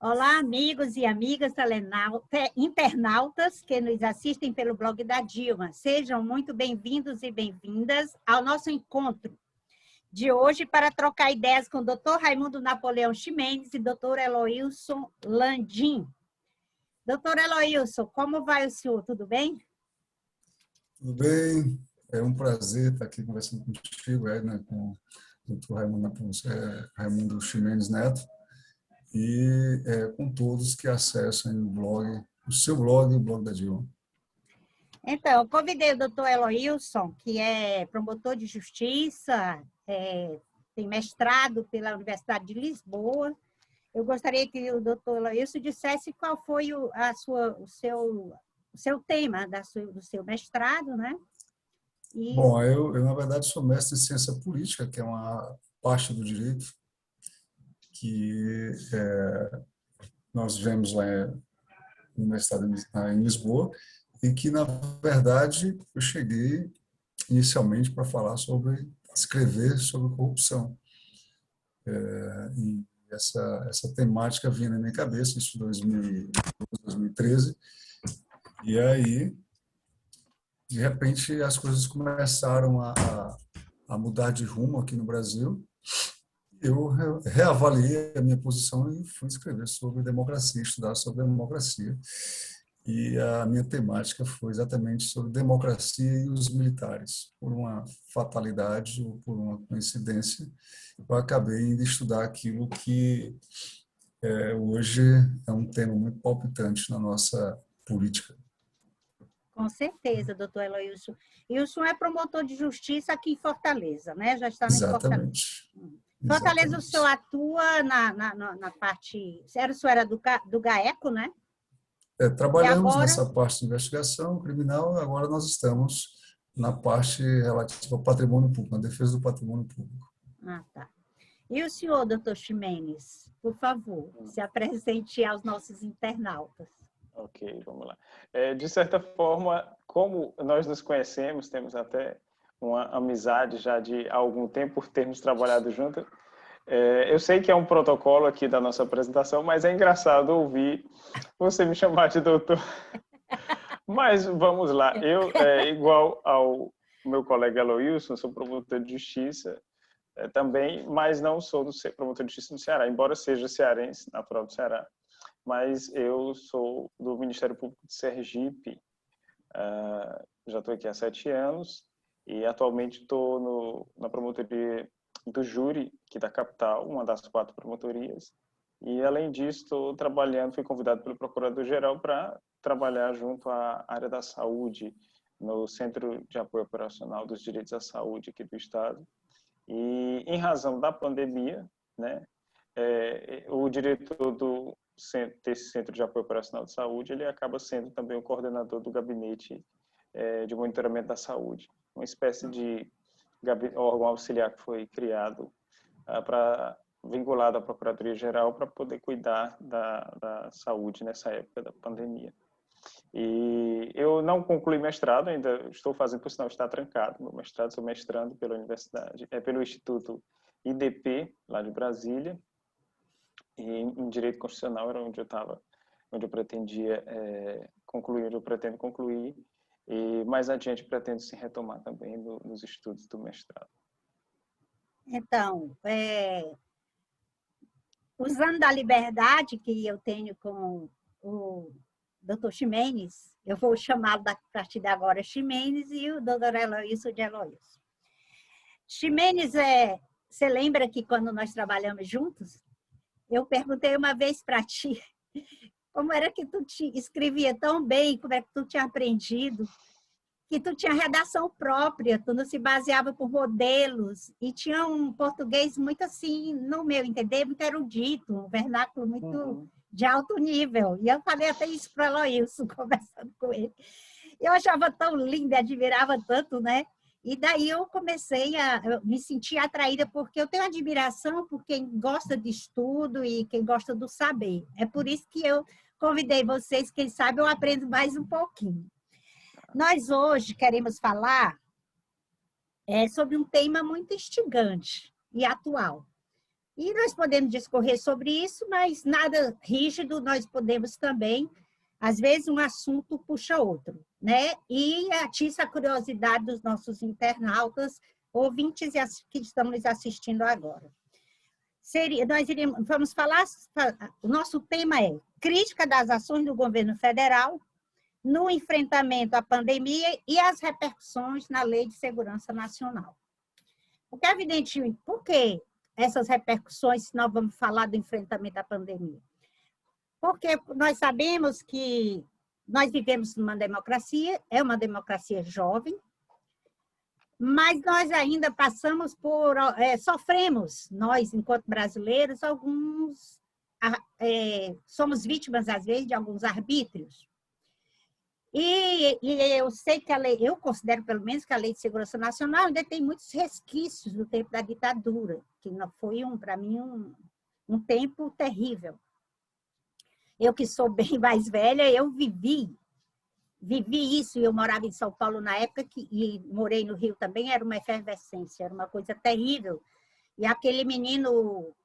Olá, amigos e amigas internautas que nos assistem pelo blog da Dilma. Sejam muito bem-vindos e bem-vindas ao nosso encontro de hoje para trocar ideias com o Dr. Raimundo Napoleão Ximenes e Dr. Eloilson Landim. Dr. Eloilson, como vai o senhor? Tudo bem? Tudo bem, é um prazer estar aqui conversando contigo, com o Dr. Raimundo Ximenes Neto, e com todos que acessam o blog, o seu blog e o blog da Dilma. Então, eu convidei o doutor Eloilson, que é promotor de justiça, tem mestrado pela Universidade de Lisboa. Eu gostaria que o doutor Eloilson dissesse qual foi o seu tema do seu mestrado, né? Bom, eu, na verdade, sou mestre em ciência política, que é uma parte do direito que nós vemos lá no mestrado em Lisboa, e que, na verdade, eu cheguei inicialmente para falar escrever sobre corrupção. E essa temática vinha na minha cabeça, isso em 2013, e aí, de repente, as coisas começaram a mudar de rumo aqui no Brasil. Eu reavaliei a minha posição e fui escrever sobre democracia, estudar sobre democracia. E a minha temática foi exatamente sobre democracia e os militares. Por uma fatalidade ou por uma coincidência, eu acabei indo estudar aquilo que hoje é um tema muito palpitante na nossa política. Com certeza, doutor Eloilson. E o senhor é promotor de justiça aqui em Fortaleza, né? Já está em Fortaleza. Exatamente. Fortaleza, o senhor atua na parte... O senhor era do GAECO, né? Trabalhamos nessa parte de investigação criminal, agora nós estamos na parte relativa ao patrimônio público, na defesa do patrimônio público. Ah, tá. E o senhor, doutor Ximenes, por favor, se apresente aos nossos internautas. Ok, vamos lá. De certa forma, como nós nos conhecemos, temos até uma amizade já de algum tempo por termos trabalhado juntos, eu sei que é um protocolo aqui da nossa apresentação, mas é engraçado ouvir você me chamar de doutor. Mas vamos lá. Eu, igual ao meu colega Eloilson, sou promotor de justiça também, mas não sou promotor de justiça no Ceará, embora seja cearense, natural do Ceará. Mas eu sou do Ministério Público de Sergipe, já estou aqui há 7 anos e atualmente estou na promotoria do júri aqui da capital, uma das 4 promotorias. E, além disso, estou trabalhando, fui convidado pelo Procurador-Geral para trabalhar junto à área da saúde, no Centro de Apoio Operacional dos Direitos à Saúde aqui do Estado. E, em razão da pandemia, né, o diretor desse Centro de Apoio Operacional de Saúde, ele acaba sendo também o coordenador do Gabinete de Monitoramento da Saúde, uma espécie de órgão auxiliar que foi criado vinculado à Procuradoria-Geral para poder cuidar da saúde nessa época da pandemia. E eu não concluí mestrado, ainda estou fazendo, por sinal está trancado, meu mestrado, sou mestrando pela universidade, pelo Instituto IDP, lá de Brasília, e em Direito Constitucional era onde eu pretendia concluir, onde eu pretendo concluir, e mais adiante pretendo se retomar também nos estudos do mestrado. Então, usando da liberdade que eu tenho com o doutor Ximenes, eu vou chamá-lo a partir de agora Ximenes e o doutor Eloilson de Eloilson. Ximenes, você lembra que quando nós trabalhamos juntos, eu perguntei uma vez para ti como era que tu escrevia tão bem, como é que tu tinha aprendido, que tu tinha redação própria, tu não se baseava por modelos, e tinha um português muito assim, no meu entender, muito erudito, um vernáculo muito de alto nível. E eu falei até isso para o Eloilson, conversando com ele. Eu achava tão lindo, admirava tanto, né? E daí eu comecei a me sentir atraída, porque eu tenho admiração por quem gosta de estudo e quem gosta do saber. É por isso que eu convidei vocês, quem sabe eu aprendo mais um pouquinho. Nós hoje queremos falar sobre um tema muito instigante e atual. E nós podemos discorrer sobre isso, mas nada rígido, nós podemos também, às vezes um assunto puxa outro, né? E atiça a curiosidade dos nossos internautas, ouvintes que estão nos assistindo agora. Vamos falar, o nosso tema é crítica das ações do governo federal no enfrentamento à pandemia e as repercussões na Lei de Segurança Nacional. Porque, evidentemente, por que essas repercussões, se nós vamos falar do enfrentamento à pandemia? Porque nós sabemos que nós vivemos numa democracia, é uma democracia jovem, mas nós ainda passamos sofremos, nós, enquanto brasileiros, somos vítimas, às vezes, de alguns arbítrios. E eu sei que eu considero, pelo menos, que a Lei de Segurança Nacional ainda tem muitos resquícios do tempo da ditadura, que não foi, para mim, um tempo terrível. Eu, que sou bem mais velha, eu vivi isso, e eu morava em São Paulo na época, e morei no Rio também, era uma efervescência, era uma coisa terrível. E aquele menino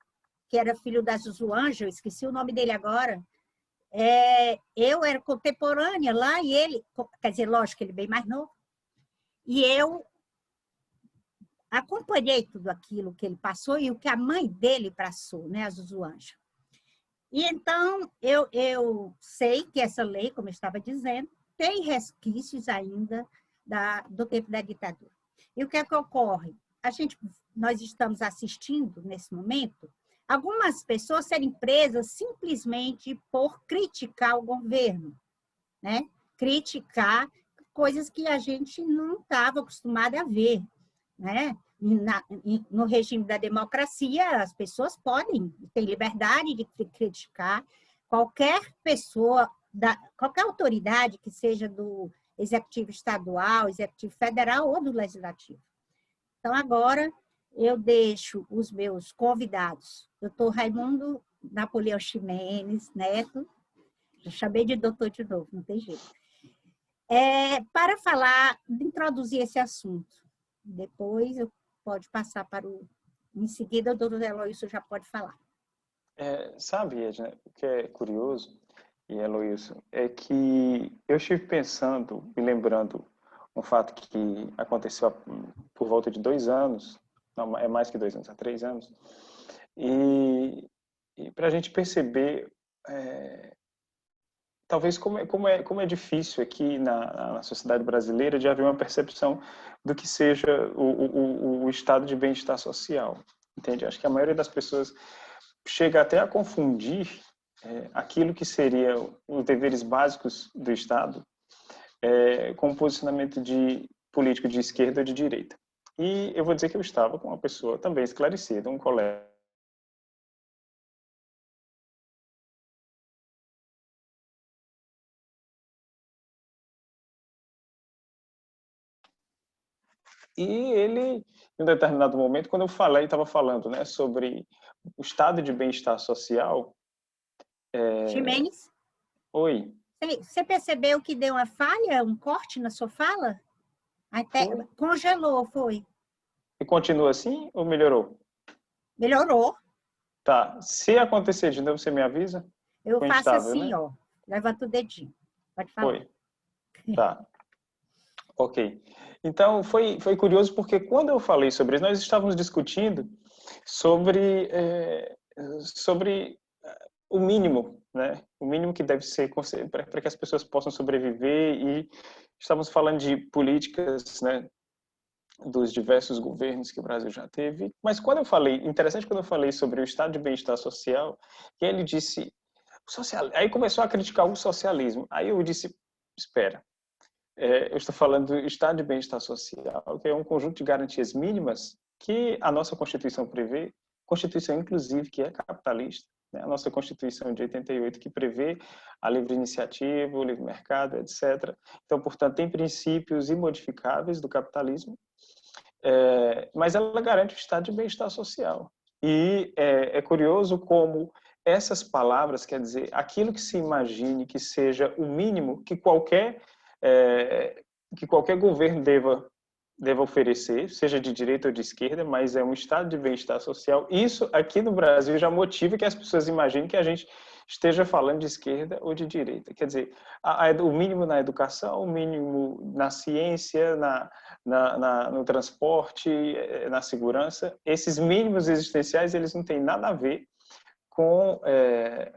que era filho da Zuzu Ângelo, esqueci o nome dele agora, eu era contemporânea lá, e ele, quer dizer, lógico, ele bem mais novo, e eu acompanhei tudo aquilo que ele passou e o que a mãe dele passou, né, a Zuzu Ângelo. E então, eu sei que essa lei, como eu estava dizendo, tem resquícios ainda do tempo da ditadura. E o que é que ocorre? Nós estamos assistindo, nesse momento, algumas pessoas serem presas simplesmente por criticar o governo, né? Criticar coisas que a gente não estava acostumado a ver, né? No regime da democracia, as pessoas têm liberdade de criticar qualquer pessoa, qualquer autoridade que seja do executivo estadual, executivo federal ou do legislativo. Então, agora, eu deixo os meus convidados, doutor Raimundo Napoleão Ximenes Neto, já chamei de doutor de novo, não tem jeito, para introduzir esse assunto. Depois eu pode passar em seguida, o doutor Eloísio já pode falar. Sabe, Edna, o que é curioso, e Eloísio, é que eu estive pensando e lembrando um fato que aconteceu por volta de 2 anos, não, é mais que 2 anos, há 3 anos, e para a gente perceber, talvez como é difícil aqui na sociedade brasileira de haver uma percepção do que seja o estado de bem-estar social, entende? Acho que a maioria das pessoas chega até a confundir aquilo que seriam os deveres básicos do Estado com o posicionamento político de esquerda ou de direita. E eu vou dizer que eu estava com uma pessoa também esclarecida, um colega. E ele, em um determinado momento, quando eu estava falando, né, sobre o estado de bem-estar social... Ximenes? Oi. Você percebeu que deu uma falha, um corte na sua fala? Até congelou, foi. E continua assim ou melhorou? Melhorou. Tá. Se acontecer de novo, você me avisa? Eu Foi faço instável, assim, né? ó. Levanta o dedinho. Pode falar. Foi. Tá. Ok. Então, foi curioso porque quando eu falei sobre isso, nós estávamos discutindo sobre o mínimo, né? O mínimo que deve ser para que as pessoas possam sobreviver, e estávamos falando de políticas, né, dos diversos governos que o Brasil já teve. Mas interessante quando eu falei sobre o estado de bem-estar social, que ele disse, aí começou a criticar o socialismo. Aí eu disse, espera, eu estou falando do estado de bem-estar social, que é um conjunto de garantias mínimas que a nossa Constituição prevê, Constituição inclusive que é capitalista, né? A nossa Constituição de 88 que prevê a livre iniciativa, o livre mercado, etc. Então, portanto, tem princípios imodificáveis do capitalismo, mas ela garante o estado de bem-estar social. E é curioso como essas palavras, quer dizer, aquilo que se imagine que seja o mínimo que qualquer governo deva deva oferecer, seja de direita ou de esquerda, mas é um estado de bem-estar social. Isso aqui no Brasil já motiva que as pessoas imaginem que a gente esteja falando de esquerda ou de direita. Quer dizer, o mínimo na educação, o mínimo na ciência, no transporte, na segurança, esses mínimos existenciais, eles não têm nada a ver com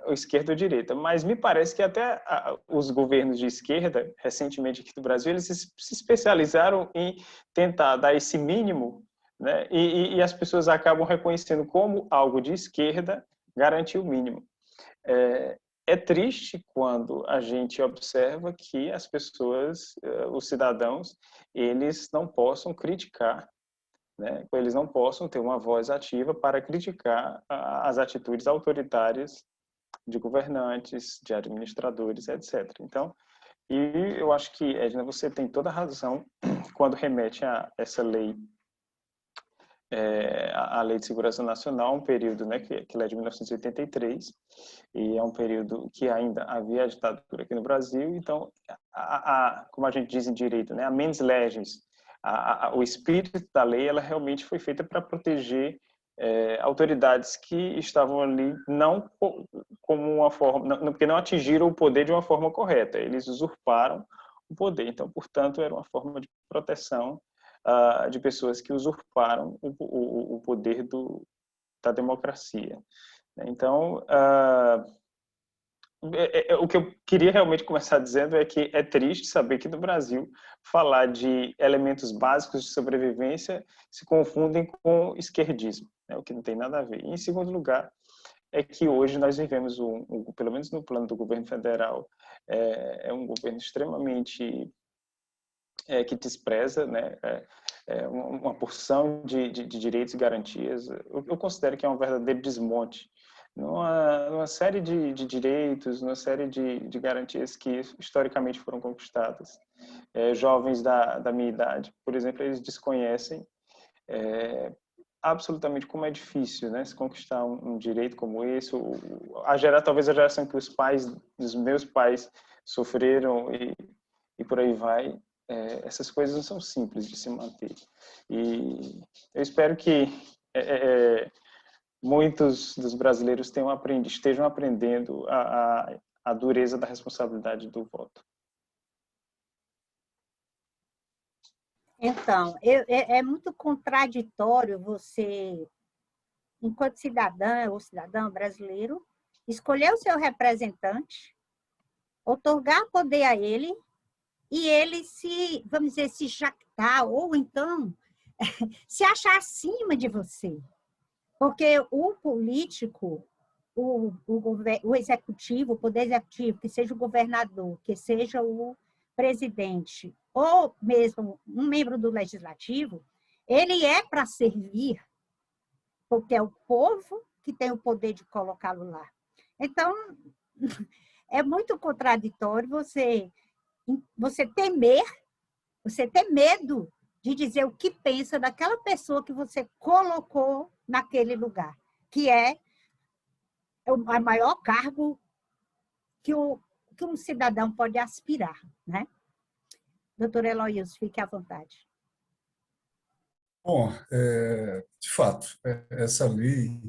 a esquerda ou direita. Mas me parece que até os governos de esquerda, recentemente aqui do Brasil, eles se especializaram em tentar dar esse mínimo, né? E as pessoas acabam reconhecendo como algo de esquerda garantir o mínimo. É triste quando a gente observa que as pessoas, os cidadãos, eles não possam criticar, né? Eles não possam ter uma voz ativa para criticar as atitudes autoritárias de governantes, de administradores, etc. Então, e eu acho que, Edna, você tem toda a razão quando remete a essa lei, a Lei de Segurança Nacional, um período, né, que é de 1983, e é um período que ainda havia a ditadura aqui no Brasil. Então, como a gente diz em direito, né, a mens legis, o espírito da lei, ela realmente foi feita para proteger autoridades que estavam ali não como uma forma, não, porque não atingiram o poder de uma forma correta, eles usurparam o poder. Então, portanto, era uma forma de proteção de pessoas que usurparam o poder da democracia. Então, o que eu queria realmente começar dizendo é que é triste saber que no Brasil falar de elementos básicos de sobrevivência se confundem com esquerdismo, né, o que não tem nada a ver. E, em segundo lugar, é que hoje nós vivemos, pelo menos no plano do governo federal, é um governo extremamente que despreza, né, uma porção de direitos e garantias. Eu considero que é um verdadeiro desmonte numa série de direitos, numa série de garantias que historicamente foram conquistadas. Jovens da minha idade, por exemplo, eles desconhecem absolutamente como é difícil, né, se conquistar um direito como esse, talvez a geração que os meus pais sofreram e por aí vai. Essas coisas não são simples de se manter. E eu espero que muitos dos brasileiros estejam aprendendo a dureza da responsabilidade do voto. Então, é muito contraditório você, enquanto cidadã ou cidadão brasileiro, escolher o seu representante, outorgar poder a ele, e ele se, vamos dizer, se jactar, ou então se achar acima de você. Porque o político, o executivo, o poder executivo, que seja o governador, que seja o presidente, ou mesmo um membro do legislativo, ele é para servir, porque é o povo que tem o poder de colocá-lo lá. Então, é muito contraditório você temer, você ter medo de dizer o que pensa daquela pessoa que você colocou naquele lugar, que é o maior cargo que um cidadão pode aspirar, né? Doutor Eloísio, fique à vontade. Bom, de fato, essa lei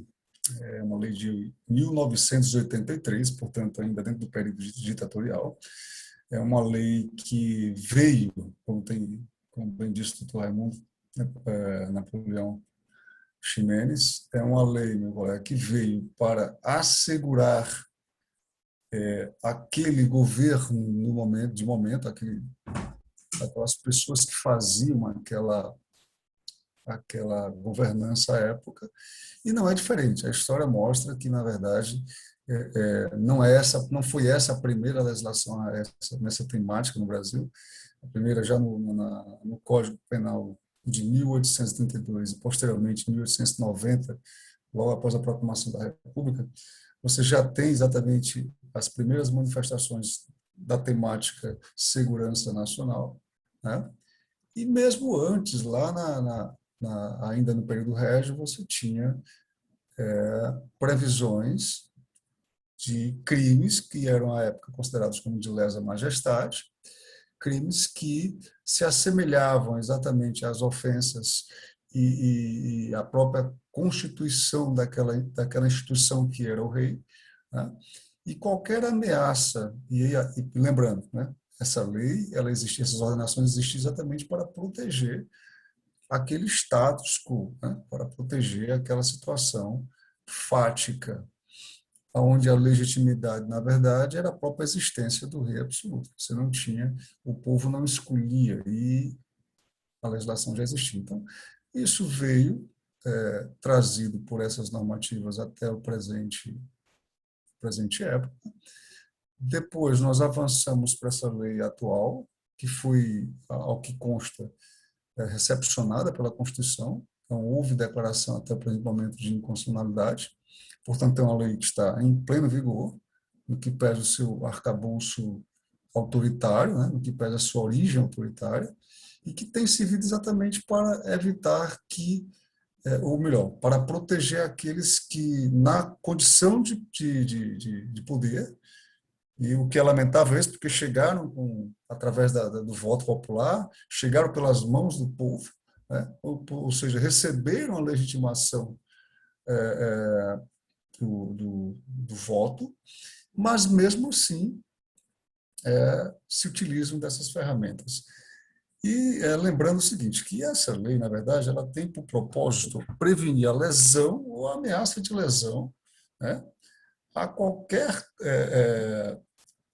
é uma lei de 1983, portanto, ainda dentro do período ditatorial. É uma lei que veio, como bem disse o doutor Raimundo Napoleão Ximenes, é uma lei, meu colega, que veio para assegurar aquele governo de momento, aquelas pessoas que faziam aquela governança à época, e não é diferente. A história mostra que, na verdade, não foi essa a primeira legislação nessa temática no Brasil. A primeira já no Código Penal de 1832 e posteriormente 1890, logo após a proclamação da República, você já tem exatamente as primeiras manifestações da temática segurança nacional, né? E mesmo antes, lá ainda no período régio, você tinha previsões de crimes que eram, à época, considerados como de lesa majestade, crimes que se assemelhavam exatamente às ofensas e à própria constituição daquela instituição que era o rei, né? E qualquer ameaça, e lembrando, né, essa lei, ela existia, essas ordenações existiam exatamente para proteger aquele status quo, né, para proteger aquela situação fática, onde a legitimidade, na verdade, era a própria existência do rei absoluto. Você não tinha, o povo não escolhia e a legislação já existia. Então, isso veio trazido por essas normativas até o presente época. Depois, nós avançamos para essa lei atual, que foi, ao que consta, recepcionada pela Constituição. Então, houve declaração até o presente momento de inconstitucionalidade. Portanto, é uma lei que está em pleno vigor, no que pese o seu arcabouço autoritário, né, no que pese a sua origem autoritária, e que tem servido exatamente para evitar que, ou melhor, para proteger aqueles que, na condição de poder, e o que é lamentável é isso, porque chegaram através do voto popular, chegaram pelas mãos do povo, né, ou seja, receberam a legitimação do voto, mas mesmo assim se utilizam dessas ferramentas. E lembrando o seguinte, que essa lei, na verdade, ela tem por propósito prevenir a lesão ou a ameaça de lesão, né, a qualquer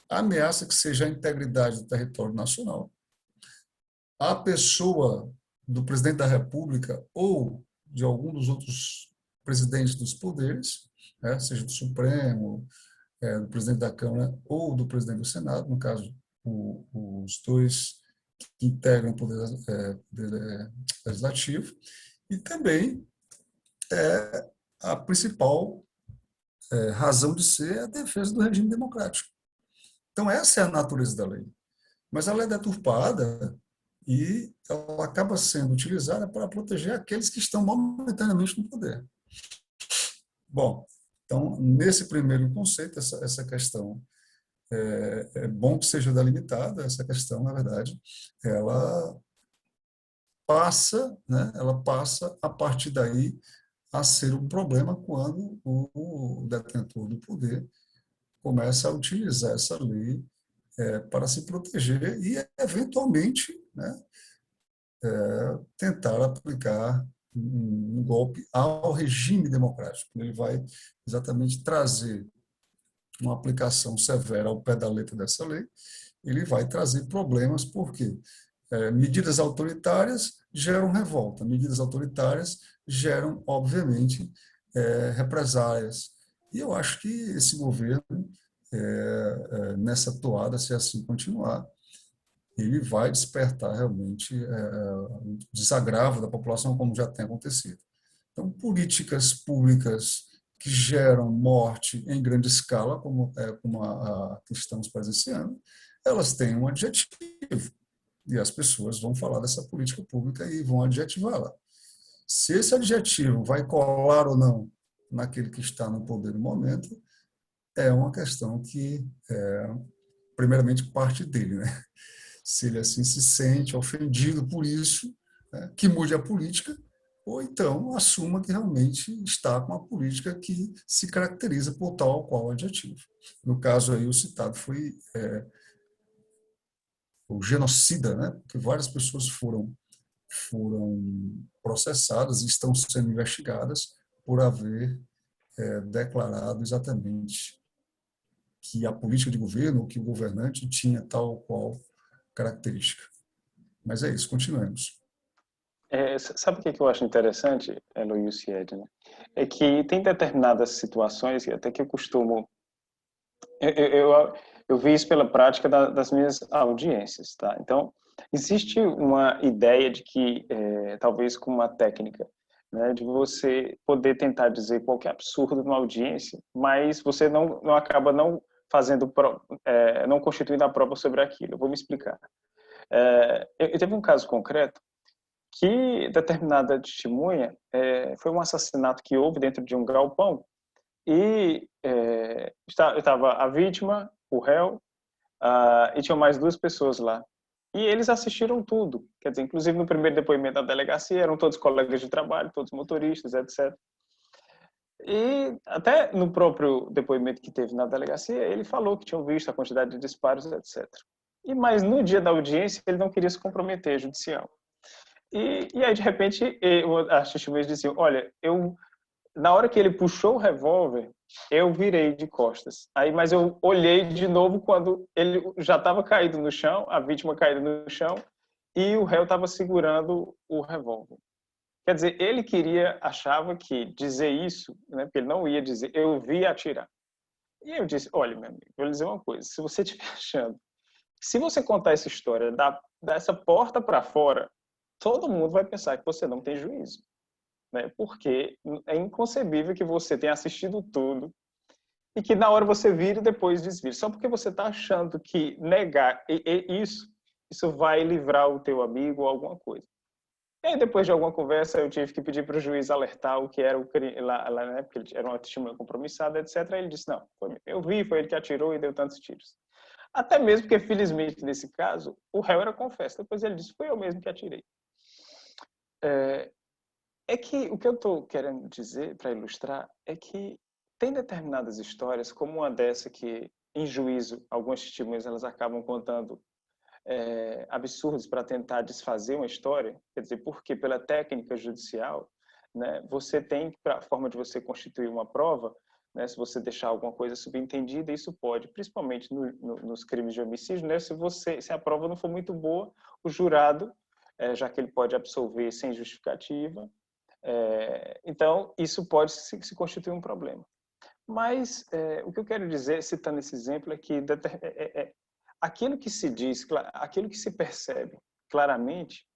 ameaça que seja a integridade do território nacional, a pessoa do presidente da República ou de algum dos outros presidentes dos poderes, né, seja do Supremo, do presidente da Câmara ou do presidente do Senado, no caso, os dois que integram o poder legislativo, e também a principal razão de ser é a defesa do regime democrático. Então, essa é a natureza da lei. Mas ela é deturpada e ela acaba sendo utilizada para proteger aqueles que estão momentaneamente no poder. Bom, então, nesse primeiro conceito, essa questão é bom que seja delimitada, essa questão, na verdade, ela passa, né, ela passa a partir daí a ser um problema quando o detentor do poder começa a utilizar essa lei para se proteger e, eventualmente, né, tentar aplicar um golpe ao regime democrático. Ele vai exatamente trazer uma aplicação severa ao pé da letra dessa lei, ele vai trazer problemas, porque medidas autoritárias geram revolta, medidas autoritárias geram, obviamente, represálias. E eu acho que esse governo, nessa toada, se assim continuar, ele vai despertar realmente o desagravo da população, como já tem acontecido. Então, políticas públicas que geram morte em grande escala, como a que estamos presenciando, elas têm um adjetivo. E as pessoas vão falar dessa política pública e vão adjetivá-la. Se esse adjetivo vai colar ou não naquele que está no poder no momento, é uma questão que, primeiramente, parte dele, né? Se ele assim se sente ofendido por isso, né, que mude a política, ou então assuma que realmente está com uma política que se caracteriza por tal ou qual adjetivo. No caso aí, o citado foi o genocida, né? Porque várias pessoas foram processadas e estão sendo investigadas por haver declarado exatamente que a política de governo, que o governante tinha tal ou qual característica. Mas é isso, continuemos. Sabe o que eu acho interessante, Luiz e Edna? É que tem determinadas situações, e até que eu costumo... Eu vi isso pela prática das minhas audiências, tá? Então, existe uma ideia de que, talvez com uma técnica, né, de você poder tentar dizer qualquer absurdo numa audiência, mas você não acaba não fazendo, não constituindo a prova sobre aquilo. Eu vou me explicar. Eu teve um caso concreto que determinada testemunha foi um assassinato que houve dentro de um galpão e estava a vítima, o réu, e tinham mais duas pessoas lá. E eles assistiram tudo. Quer dizer, inclusive no primeiro depoimento da delegacia, eram todos colegas de trabalho, todos motoristas, etc. E até no próprio depoimento que teve na delegacia, ele falou que tinham visto a quantidade de disparos, etc. Mas no dia da audiência, ele não queria se comprometer judicial. E aí, de repente, as testemunhas diziam, olha, na hora que ele puxou o revólver, eu virei de costas. Mas eu olhei de novo quando ele já estava caído no chão, a vítima caída no chão, e o réu estava segurando o revólver. Quer dizer, ele achava que dizer isso, né, porque ele não ia dizer, eu vi atirar. E eu disse, olha, meu amigo, vou lhe dizer uma coisa, se você estiver achando, se você contar essa história dessa porta para fora, todo mundo vai pensar que você não tem juízo. Né? Porque é inconcebível que você tenha assistido tudo e que na hora você vira e depois desvira. Só porque você está achando que negar isso vai livrar o teu amigo ou alguma coisa. E aí, depois de alguma conversa, eu tive que pedir para o juiz alertar o que era o crime, né, porque ele era uma testemunha compromissada, etc. Aí ele disse, não, eu vi, foi ele que atirou e deu tantos tiros. Até mesmo porque, felizmente, nesse caso, o réu era confesso. Depois ele disse, foi eu mesmo que atirei. É que o que eu estou querendo dizer, para ilustrar, é que tem determinadas histórias, como uma dessa que, em juízo, algumas testemunhas elas acabam contando absurdos para tentar desfazer uma história, quer dizer, porque pela técnica judicial, né, você tem, para a forma de você constituir uma prova, né, se você deixar alguma coisa subentendida, isso pode, principalmente nos crimes de homicídio, né, se a prova não for muito boa, o jurado, já que ele pode absolver sem justificativa, então isso pode se constituir um problema. Mas o que eu quero dizer, citando esse exemplo, é que aquilo que se diz, aquilo que se percebe claramente,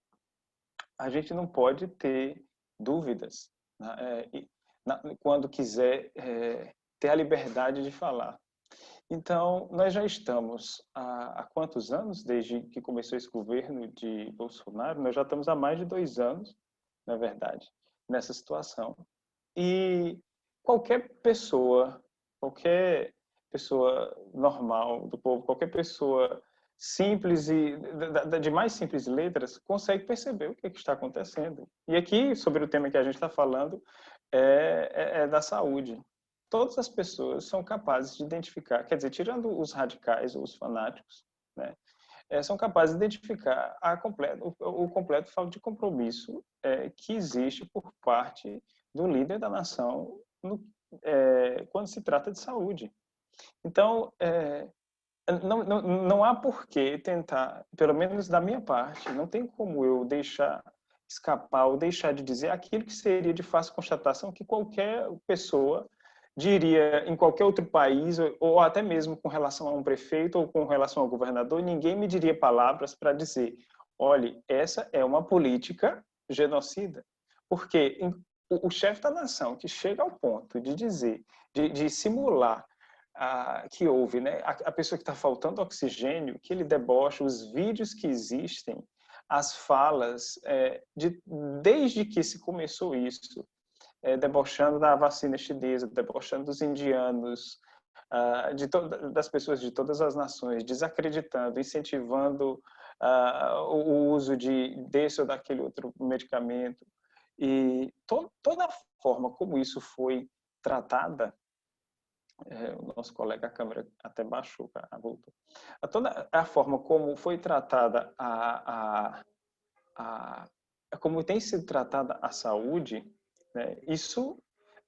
a gente não pode ter dúvidas, né? Quando quiser ter a liberdade de falar. Então, nós já estamos há quantos anos, desde que começou esse governo de Bolsonaro? Nós já estamos há mais de 2 anos, na verdade, nessa situação. E qualquer pessoa normal do povo, qualquer pessoa simples e de mais simples letras consegue perceber o que está acontecendo. E aqui, sobre o tema que a gente está falando, é da saúde. Todas as pessoas são capazes de identificar, quer dizer, tirando os radicais ou os fanáticos, né, são capazes de identificar o completo falta de compromisso que existe por parte do líder da nação quando se trata de saúde. Então, não há por que tentar, pelo menos da minha parte, não tem como eu deixar escapar ou deixar de dizer aquilo que seria de fácil constatação que qualquer pessoa diria em qualquer outro país, ou até mesmo com relação a um prefeito ou com relação ao governador, ninguém me diria palavras para dizer, olhe, essa é uma política genocida. Porque o chefe da nação que chega ao ponto de dizer, de simular que houve, né, a pessoa que está faltando oxigênio, que ele debocha, os vídeos que existem, as falas, desde que se começou isso, debochando da vacina chinesa, debochando dos indianos, das pessoas de todas as nações, desacreditando, incentivando o uso desse ou daquele outro medicamento. E toda a forma como isso foi tratada, o nosso colega, a câmera até baixou, voltou. Toda a forma como foi tratada como tem sido tratada a saúde, né, isso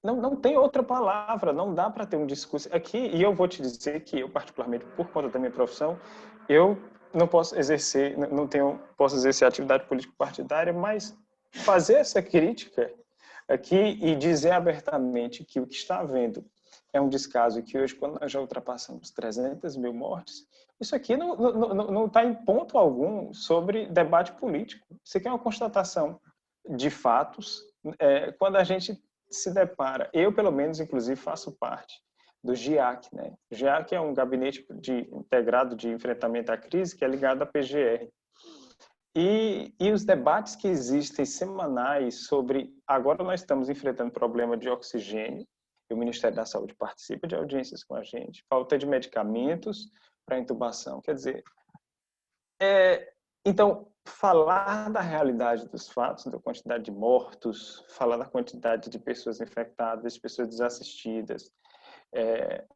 não tem outra palavra, não dá para ter um discurso aqui. E eu vou te dizer que eu, particularmente, por conta da minha profissão, eu não posso exercer, posso exercer atividade político partidária, mas fazer essa crítica aqui e dizer abertamente que o que está havendo é um descaso, que hoje, quando nós já ultrapassamos 300 mil mortes, isso aqui não está em ponto algum sobre debate político. Isso aqui é uma constatação de fatos. Quando a gente se depara, eu, pelo menos, inclusive, faço parte do GIAC, né? O GIAC é um gabinete integrado de enfrentamento à crise que é ligado à PGR. E os debates que existem semanais sobre... Agora nós estamos enfrentando problema de oxigênio, e o Ministério da Saúde participa de audiências com a gente, falta de medicamentos para intubação. Quer dizer, Então, falar da realidade dos fatos, da quantidade de mortos, falar da quantidade de pessoas infectadas, de pessoas desassistidas.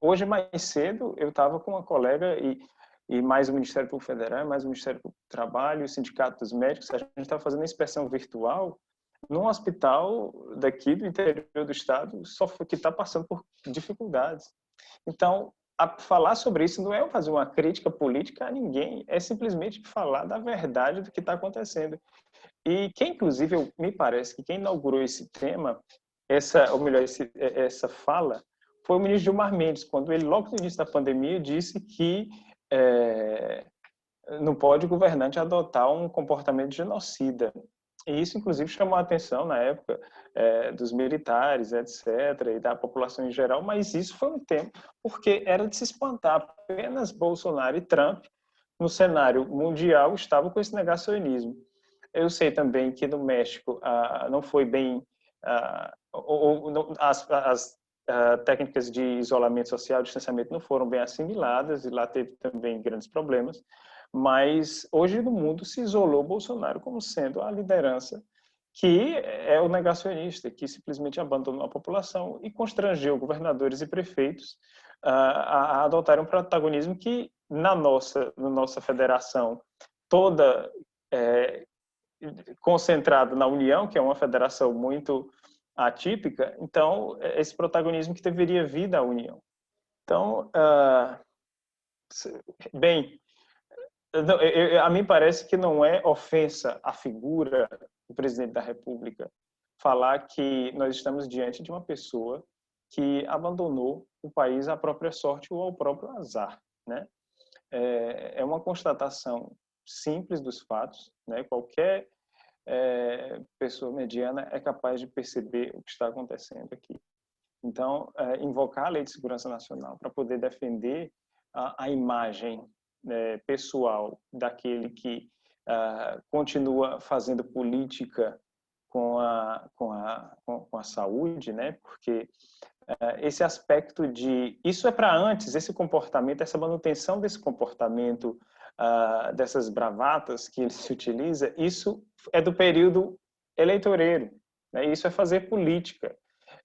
Hoje, mais cedo, eu estava com uma colega e mais o Ministério Público Federal, mais o Ministério Público do Trabalho, o Sindicato dos Médicos, a gente estava fazendo uma inspeção virtual num hospital daqui do interior do estado, só que está passando por dificuldades. Então, falar sobre isso não é fazer uma crítica política a ninguém, é simplesmente falar da verdade do que está acontecendo. E quem, inclusive, me parece que quem inaugurou esse tema, ou melhor, essa fala, foi o ministro Gilmar Mendes, quando ele, logo no início da pandemia, disse que não pode o governante adotar um comportamento genocida. E isso, inclusive, chamou a atenção na época dos militares, etc., e da população em geral, mas isso foi um tempo, porque era de se espantar. Apenas Bolsonaro e Trump, no cenário mundial, estavam com esse negacionismo. Eu sei também que no México não foi bem... as técnicas de isolamento social, distanciamento, não foram bem assimiladas, e lá teve também grandes problemas. Mas hoje no mundo se isolou Bolsonaro como sendo a liderança que é o negacionista, que simplesmente abandonou a população e constrangeu governadores e prefeitos a adotarem um protagonismo que na nossa federação toda concentrada na União, que é uma federação muito atípica, então esse protagonismo que deveria vir da União. Então, bem, a mim parece que não é ofensa à figura do presidente da República falar que nós estamos diante de uma pessoa que abandonou o país à própria sorte ou ao próprio azar, né? É uma constatação simples dos fatos, né? Qualquer pessoa mediana é capaz de perceber o que está acontecendo aqui. Então, invocar a Lei de Segurança Nacional para poder defender a imagem pessoal daquele que continua fazendo política com a saúde, né? Porque esse aspecto isso é para antes, esse comportamento, essa manutenção desse comportamento, dessas bravatas que ele se utiliza, isso é do período eleitoreiro, né? Isso é fazer política,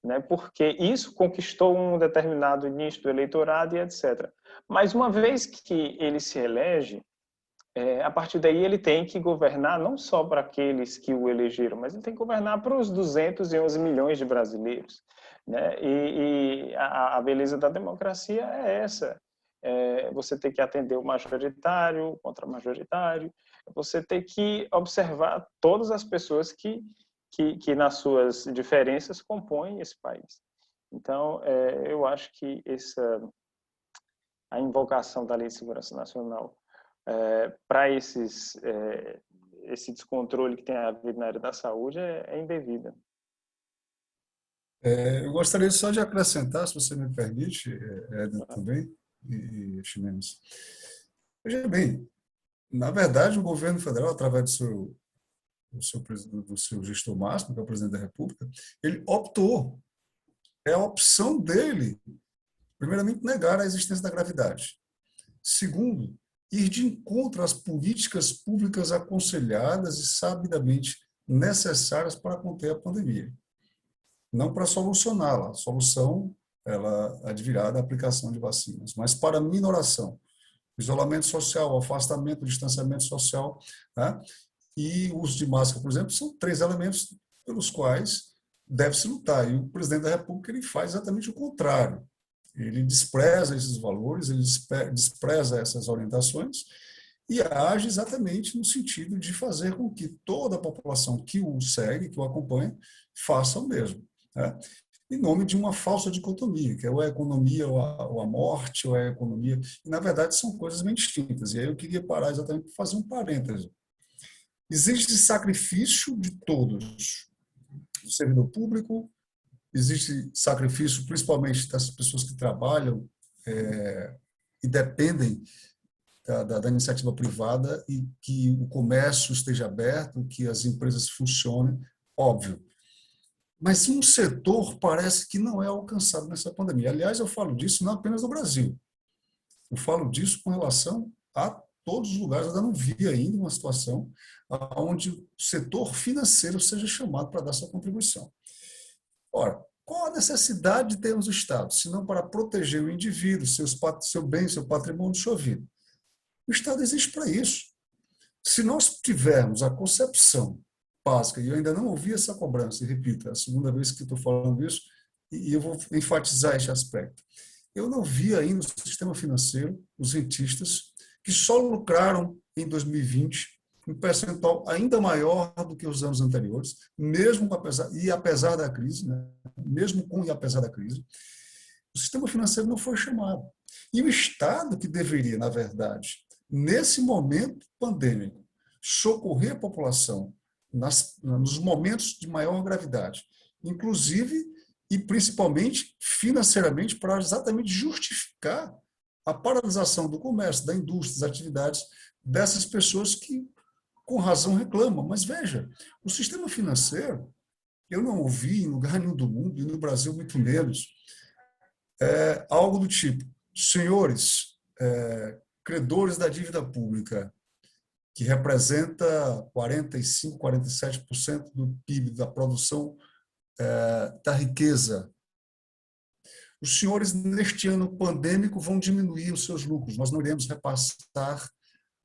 né? Porque isso conquistou um determinado nicho do eleitorado e etc. Mas uma vez que ele se elege, a partir daí ele tem que governar não só para aqueles que o elegeram, mas ele tem que governar para os 211 milhões de brasileiros, né? E a beleza da democracia é essa. Você tem que atender o majoritário, o contra-majoritário, você tem que observar todas as pessoas que nas suas diferenças compõem esse país. Então, eu acho que a invocação da Lei de Segurança Nacional para esse descontrole que tem havido na área da saúde é indevida. Eu gostaria só de acrescentar, se você me permite, Éder, também, e Ximenes. Veja bem, na verdade, o governo federal, através do seu gestor máximo, que é o presidente da República, ele optou, é a opção dele, primeiramente, negar a existência da gravidade. Segundo, ir de encontro às políticas públicas aconselhadas e sabidamente necessárias para conter a pandemia. Não para solucioná-la, a solução ela advirá da aplicação de vacinas, mas para minoração, isolamento social, afastamento, distanciamento social, né? E o uso de máscara, por exemplo, são 3 elementos pelos quais deve-se lutar. E o presidente da República ele faz exatamente o contrário. Ele despreza esses valores, ele despreza essas orientações e age exatamente no sentido de fazer com que toda a população que o segue, que o acompanha, faça o mesmo, né? Em nome de uma falsa dicotomia, que é ou a economia ou a morte, ou a economia. E, na verdade, são coisas bem distintas. E aí eu queria parar exatamente para fazer um parêntese. Existe sacrifício de todos, do servidor público, existe sacrifício principalmente das pessoas que trabalham e dependem da iniciativa privada e que o comércio esteja aberto, que as empresas funcionem, óbvio. Mas um setor parece que não é alcançado nessa pandemia. Aliás, eu falo disso não apenas no Brasil. Eu falo disso com relação a todos os lugares, eu ainda não vi ainda uma situação onde o setor financeiro seja chamado para dar sua contribuição. Ora, qual a necessidade de termos o Estado, se não para proteger o indivíduo, seu bem, seu patrimônio, sua vida? O Estado existe para isso. Se nós tivermos a concepção básica, e eu ainda não ouvi essa cobrança, e repito, é a segunda vez que estou falando isso, e eu vou enfatizar esse aspecto. Eu não vi ainda no sistema financeiro os rentistas que só lucraram em 2020 um percentual ainda maior do que os anos anteriores, mesmo apesar da crise, né? Mesmo com e apesar da crise, o sistema financeiro não foi chamado. E o Estado, que deveria, na verdade, nesse momento pandêmico, socorrer a população nos momentos de maior gravidade, inclusive e principalmente financeiramente, para exatamente justificar a paralisação do comércio, da indústria, das atividades dessas pessoas que, com razão, reclamam. Mas veja, o sistema financeiro, eu não ouvi em lugar nenhum do mundo, e no Brasil muito menos, algo do tipo: senhores, credores da dívida pública, que representa 45%, 47% do PIB, da produção da riqueza. Os senhores, neste ano pandêmico, vão diminuir os seus lucros. Nós não iremos repassar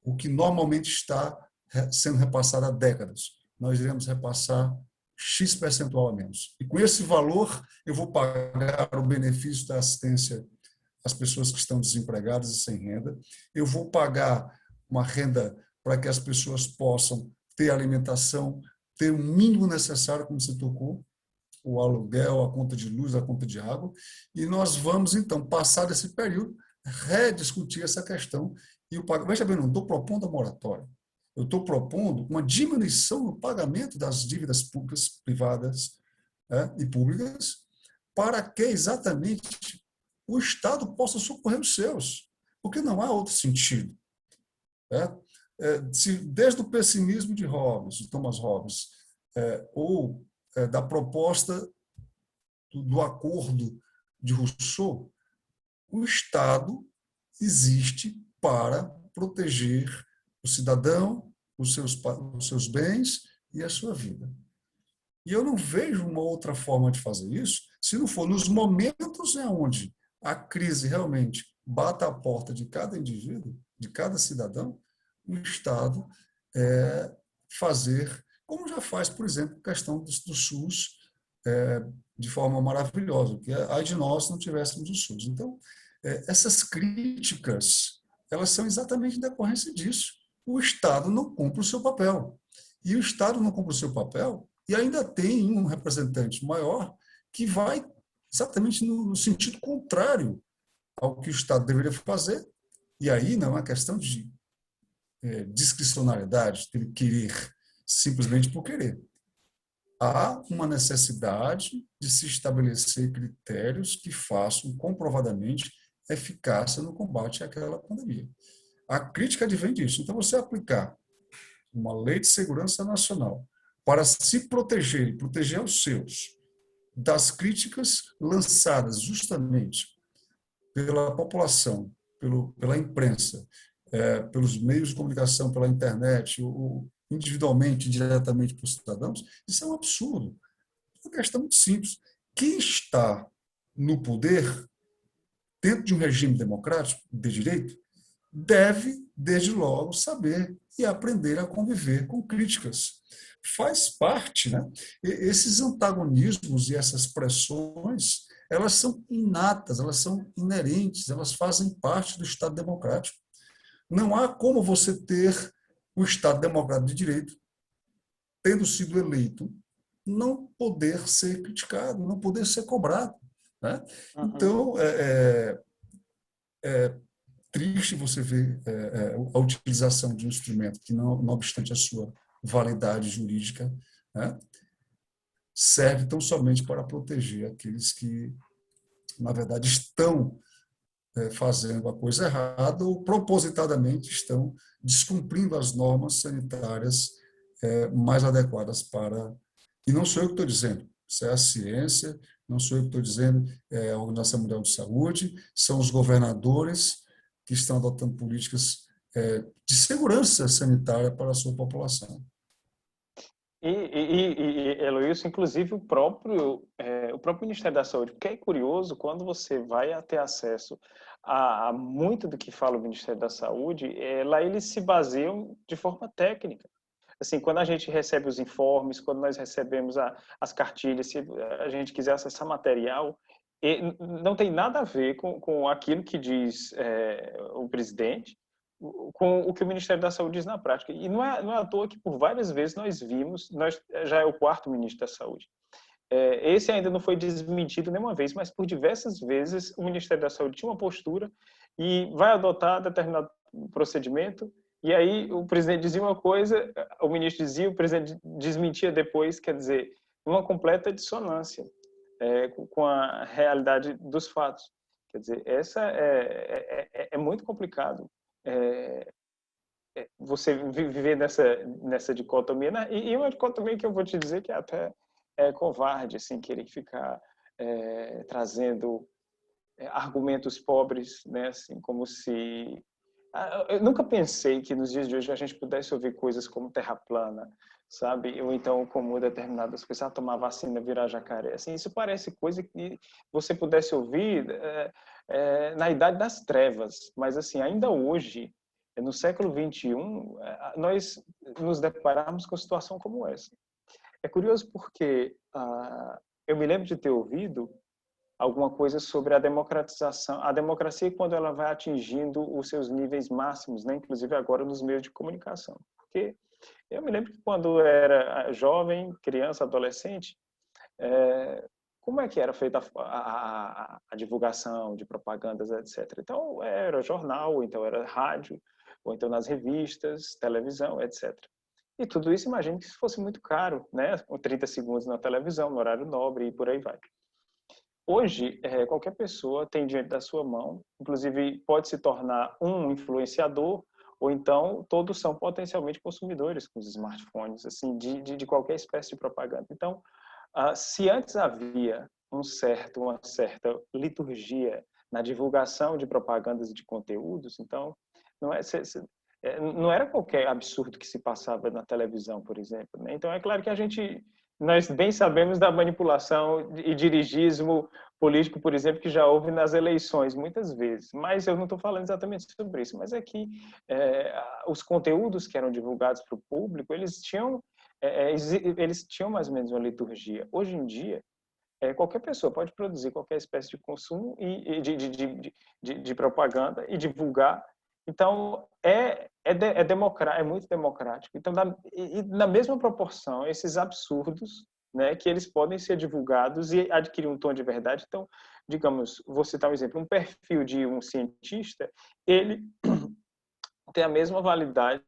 o que normalmente está sendo repassado há décadas. Nós iremos repassar X percentual a menos. E com esse valor, eu vou pagar o benefício da assistência às pessoas que estão desempregadas e sem renda. Eu vou pagar uma renda para que as pessoas possam ter alimentação, ter o mínimo necessário, como você tocou, o aluguel, a conta de luz, a conta de água, e nós vamos, então, passar desse período, rediscutir essa questão. E o pagamento, veja bem, não estou propondo a moratória, eu estou propondo uma diminuição no pagamento das dívidas públicas, privadas e públicas, para que exatamente o Estado possa socorrer os seus, porque não há outro sentido. Desde o pessimismo de Hobbes, de Thomas Hobbes, ou da proposta do acordo de Rousseau, o Estado existe para proteger o cidadão, os seus bens e a sua vida. E eu não vejo uma outra forma de fazer isso, se não for nos momentos onde a crise realmente bata a porta de cada indivíduo, de cada cidadão, o Estado fazer, como já faz, por exemplo, a questão do SUS, de forma maravilhosa, que ai de nós não tivéssemos o SUS. Então, essas críticas, elas são exatamente em decorrência disso. O Estado não cumpre o seu papel. E o Estado não cumpre o seu papel, e ainda tem um representante maior que vai exatamente no sentido contrário ao que o Estado deveria fazer. E aí não é uma questão de discricionariedade, de querer simplesmente por querer. Há uma necessidade de se estabelecer critérios que façam comprovadamente eficácia no combate àquela pandemia. A crítica advém disso. Então, você aplicar uma lei de segurança nacional para se proteger e proteger os seus das críticas lançadas justamente pela população, pela imprensa, pelos meios de comunicação, pela internet, individualmente, diretamente para os cidadãos, isso é um absurdo. É uma questão muito simples. Quem está no poder, dentro de um regime democrático, de direito, deve, desde logo, saber e aprender a conviver com críticas. Faz parte, né? Esses antagonismos e essas pressões, elas são inatas, elas são inerentes, elas fazem parte do Estado democrático. Não há como você ter o Estado democrático de direito, tendo sido eleito, não poder ser criticado, não poder ser cobrado. Né? Então, é triste você ver a utilização de um instrumento que, não obstante a sua validade jurídica, né, serve tão somente para proteger aqueles que, na verdade, estão fazendo a coisa errada ou propositadamente estão descumprindo as normas sanitárias mais adequadas para... E não sou eu que estou dizendo, isso é a ciência, não sou eu que estou dizendo, é a Organização Mundial de Saúde, são os governadores que estão adotando políticas de segurança sanitária para a sua população. Heloísio, inclusive o próprio Ministério da Saúde, porque é curioso, quando você vai ter acesso a muito do que fala o Ministério da Saúde, lá eles se baseiam de forma técnica. Assim, quando a gente recebe os informes, quando nós recebemos as cartilhas, se a gente quiser acessar material, não tem nada a ver com aquilo que diz o presidente, com o que o Ministério da Saúde diz na prática. E não é à toa que por várias vezes nós vimos, já é o 4º ministro da Saúde. Esse ainda não foi desmentido nenhuma vez, mas por diversas vezes o Ministério da Saúde tinha uma postura e vai adotar determinado procedimento, e aí o presidente dizia uma coisa, o ministro dizia, o presidente desmentia depois, quer dizer, uma completa dissonância com a realidade dos fatos. Quer dizer, essa é muito complicado. Você viver nessa dicotomia, né? E uma dicotomia que eu vou te dizer que até é covarde, assim, querer ficar trazendo argumentos pobres, né? Assim, como se... Eu nunca pensei que nos dias de hoje a gente pudesse ouvir coisas como terra plana, sabe? Ou então como determinadas coisas, tomar vacina, virar jacaré. Assim, isso parece coisa que você pudesse ouvir na idade das trevas, mas assim, ainda hoje, no século XXI, nós nos depararmos com uma situação como essa. É curioso porque eu me lembro de ter ouvido alguma coisa sobre a democratização, a democracia quando ela vai atingindo os seus níveis máximos, né? Inclusive agora nos meios de comunicação. Porque eu me lembro que quando eu era jovem, criança, adolescente, como é que era feita a divulgação de propagandas, etc. Então, era jornal, ou então era rádio, ou então nas revistas, televisão, etc. E tudo isso, imagino que fosse muito caro, né? Com 30 segundos na televisão, no horário nobre e por aí vai. Hoje, qualquer pessoa tem diante da sua mão, inclusive pode se tornar um influenciador, ou então todos são potencialmente consumidores com os smartphones, assim, de qualquer espécie de propaganda. Então, se antes havia uma certa liturgia na divulgação de propagandas e de conteúdos, então não era qualquer absurdo que se passava na televisão, por exemplo, né? Então é claro que nós bem sabemos da manipulação e dirigismo político, por exemplo, que já houve nas eleições muitas vezes, mas eu não estou falando exatamente sobre isso, mas é que os conteúdos que eram divulgados para o público, eles tinham mais ou menos uma liturgia. Hoje em dia, qualquer pessoa pode produzir qualquer espécie de consumo e de propaganda e divulgar. Então, é muito democrático. Então, na mesma proporção, esses absurdos, né, que eles podem ser divulgados e adquirir um tom de verdade. Então, digamos, vou citar um exemplo, um perfil de um cientista, ele tem a mesma validade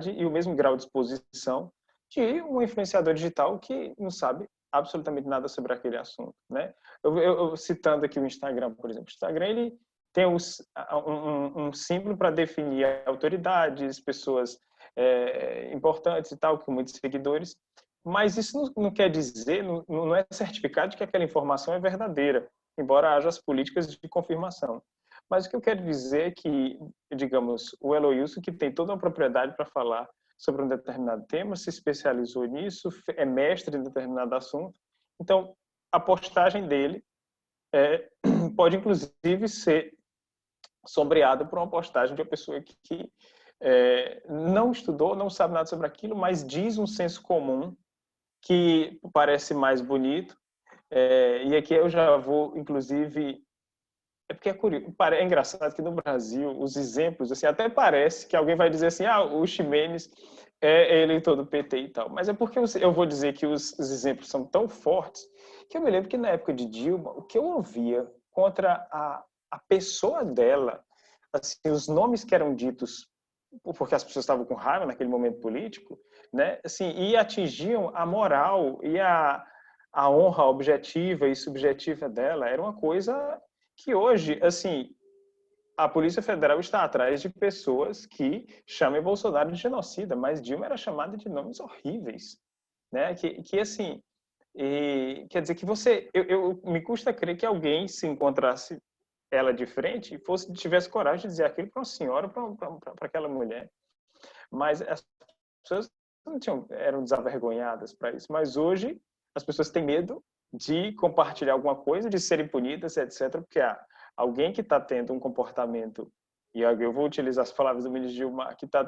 e o mesmo grau de exposição de um influenciador digital que não sabe absolutamente nada sobre aquele assunto, né? Eu citando aqui o Instagram, por exemplo, o Instagram ele tem um símbolo para definir autoridades, pessoas importantes e tal, com muitos seguidores, mas isso não quer dizer, não é certificado de que aquela informação é verdadeira, embora haja as políticas de confirmação. Mas o que eu quero dizer é que, digamos, o Heloísio, que tem toda uma propriedade para falar sobre um determinado tema, se especializou nisso, é mestre em determinado assunto. Então, a postagem dele pode, inclusive, ser sombreada por uma postagem de uma pessoa que não estudou, não sabe nada sobre aquilo, mas diz um senso comum que parece mais bonito. E aqui eu já vou, inclusive... porque é curioso, é engraçado que no Brasil os exemplos, assim, até parece que alguém vai dizer assim, o Ximenes é eleitor do PT e tal. Mas é porque eu vou dizer que os exemplos são tão fortes que eu me lembro que na época de Dilma, o que eu ouvia contra a pessoa dela, assim, os nomes que eram ditos porque as pessoas estavam com raiva naquele momento político, né? Assim, e atingiam a moral e a honra objetiva e subjetiva dela, era uma coisa que hoje, assim, a Polícia Federal está atrás de pessoas que chamem Bolsonaro de genocida, mas Dilma era chamada de nomes horríveis, né? Que assim, quer dizer que me custa crer que alguém se encontrasse ela de frente e tivesse coragem de dizer aquilo para uma senhora, para aquela mulher. Mas as pessoas não eram desavergonhadas para isso. Mas hoje as pessoas têm medo de compartilhar alguma coisa, de serem punidas, etc. Porque alguém que está tendo um comportamento, e eu vou utilizar as palavras do ministro Gilmar, que está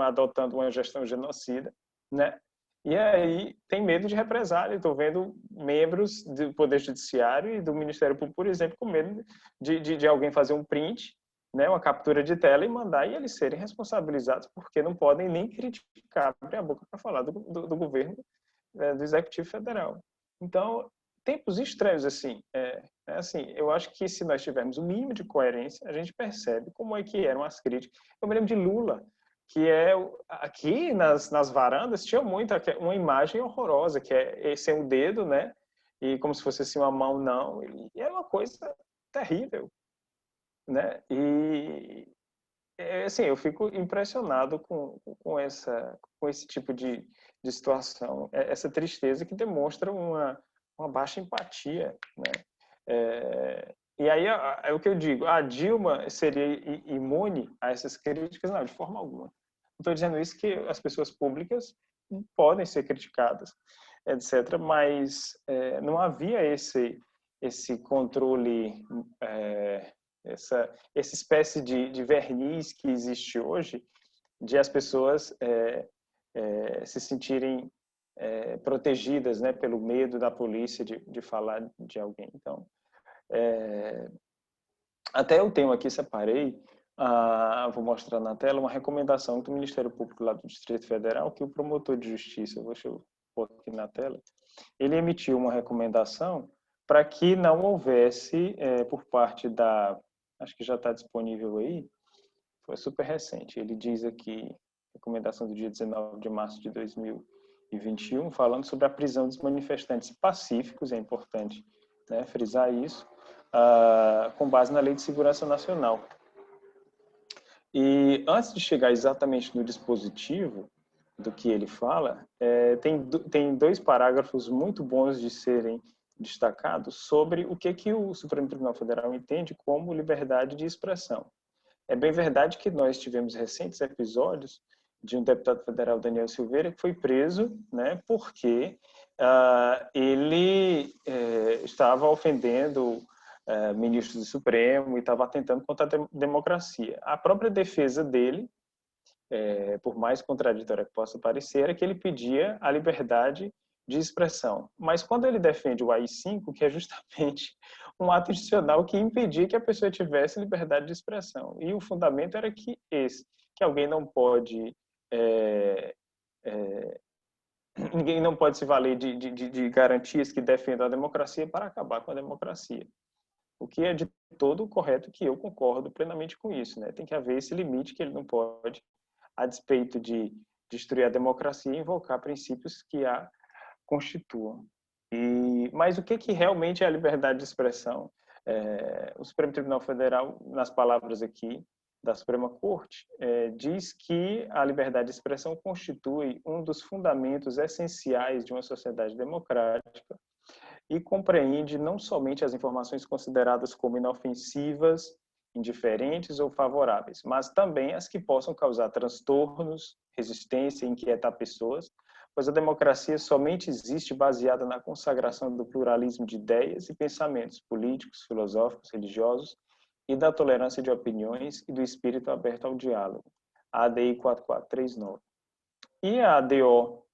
adotando uma gestão genocida, né? E aí tem medo de represália. Estou vendo membros do Poder Judiciário e do Ministério Público, por exemplo, com medo de alguém fazer um print, né, uma captura de tela e mandar e eles serem responsabilizados, porque não podem nem criticar, abrir a boca para falar do governo, do Executivo Federal. Então, tempos estranhos, assim. Assim, eu acho que se nós tivermos um mínimo de coerência, a gente percebe como é que eram as críticas. Eu me lembro de Lula, que aqui nas varandas tinha muito uma imagem horrorosa, que é sem o dedo, né? E como se fosse assim uma mão, não. E era uma coisa terrível, né? E assim, eu fico impressionado com esse tipo de situação, essa tristeza que demonstra uma baixa empatia, né? E aí é o que eu digo, a Dilma seria imune a essas críticas? Não, de forma alguma. Não estou dizendo isso, que as pessoas públicas podem ser criticadas, etc., mas não havia esse controle, essa espécie de verniz que existe hoje, de as pessoas se sentirem protegidas, né, pelo medo da polícia de falar de alguém. Então, até eu tenho aqui, separei, vou mostrar na tela, uma recomendação do Ministério Público lá do Distrito Federal, que o promotor de justiça, deixa eu pôr aqui na tela, ele emitiu uma recomendação para que não houvesse, por parte acho que já está disponível aí, foi super recente, ele diz aqui, recomendação do dia 19 de março de 2021, falando sobre a prisão dos manifestantes pacíficos, é importante, né, frisar isso, com base na Lei de Segurança Nacional. E antes de chegar exatamente no dispositivo do que ele fala, tem 2 parágrafos muito bons de serem destacados sobre o que o Supremo Tribunal Federal entende como liberdade de expressão. É bem verdade que nós tivemos recentes episódios de um deputado federal, Daniel Silveira, que foi preso, né, porque ele estava ofendendo ministros do Supremo e estava atentando contra a democracia. A própria defesa dele, por mais contraditória que possa parecer, é que ele pedia a liberdade de expressão. Mas quando ele defende o AI-5, que é justamente um ato institucional que impedia que a pessoa tivesse liberdade de expressão. E o fundamento era que alguém não pode... ninguém não pode se valer de garantias que defendam a democracia para acabar com a democracia. O que é de todo correto, que eu concordo plenamente com isso, né? Tem que haver esse limite, que ele não pode, a despeito de destruir a democracia, invocar princípios que a constituam. Mas o que realmente é a liberdade de expressão? O Supremo Tribunal Federal, nas palavras aqui da Suprema Corte, diz que a liberdade de expressão constitui um dos fundamentos essenciais de uma sociedade democrática e compreende não somente as informações consideradas como inofensivas, indiferentes ou favoráveis, mas também as que possam causar transtornos, resistência e inquietar pessoas, pois a democracia somente existe baseada na consagração do pluralismo de ideias e pensamentos políticos, filosóficos, religiosos e da tolerância de opiniões e do espírito aberto ao diálogo. A ADI 4439. E a ADO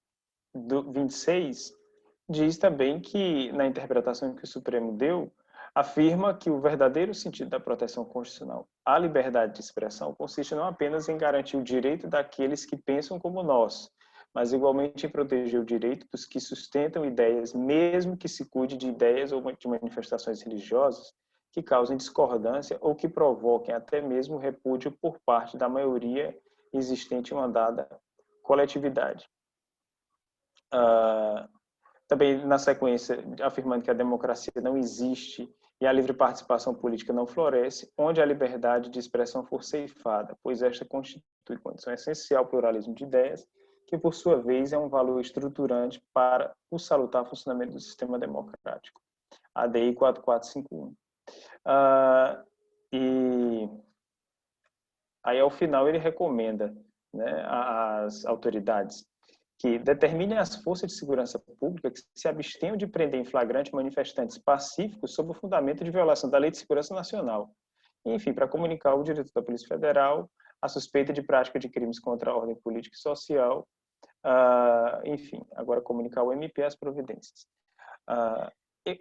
26 diz também que, na interpretação que o Supremo deu, afirma que o verdadeiro sentido da proteção constitucional à liberdade de expressão consiste não apenas em garantir o direito daqueles que pensam como nós, mas igualmente em proteger o direito dos que sustentam ideias, mesmo que se cuide de ideias ou de manifestações religiosas que causem discordância ou que provoquem até mesmo repúdio por parte da maioria existente em uma dada coletividade. Também, na sequência, afirmando que a democracia não existe e a livre participação política não floresce, onde a liberdade de expressão for ceifada, pois esta constitui condição essencial ao pluralismo de ideias, que, por sua vez, é um valor estruturante para o salutar funcionamento do sistema democrático. ADI 4451. Aí, ao final, ele recomenda, né, às autoridades que determinem as forças de segurança pública que se abstenham de prender em flagrante manifestantes pacíficos sob o fundamento de violação da Lei de Segurança Nacional. Enfim, para comunicar ao diretor da Polícia Federal a suspeita de prática de crimes contra a ordem política e social, enfim, agora comunicar ao MP as providências.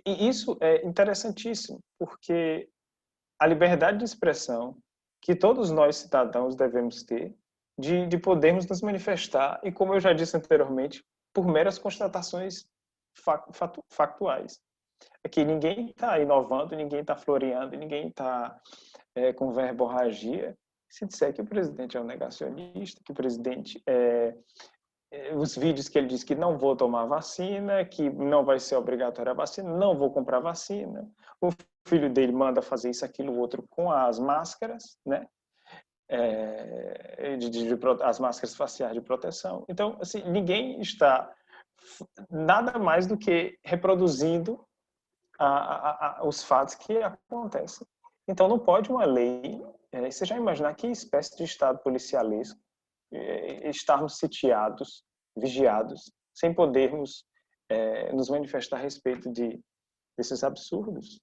E isso é interessantíssimo, porque a liberdade de expressão que todos nós, cidadãos, devemos ter, de podermos nos manifestar, e como eu já disse anteriormente, por meras constatações factuais. Aqui ninguém está inovando, ninguém está floreando, ninguém está com verborragia. Se disser que o presidente é um negacionista, que o presidente os vídeos que ele diz que não vou tomar vacina, que não vai ser obrigatória a vacina, não vou comprar vacina. O filho dele manda fazer isso, aquilo, outro com as máscaras, né? As máscaras faciais de proteção. Então, assim, ninguém está nada mais do que reproduzindo os fatos que acontecem. Então, não pode uma lei... você já imaginar que espécie de estado policialesco estarmos sitiados, vigiados, sem podermos nos manifestar a respeito desses absurdos?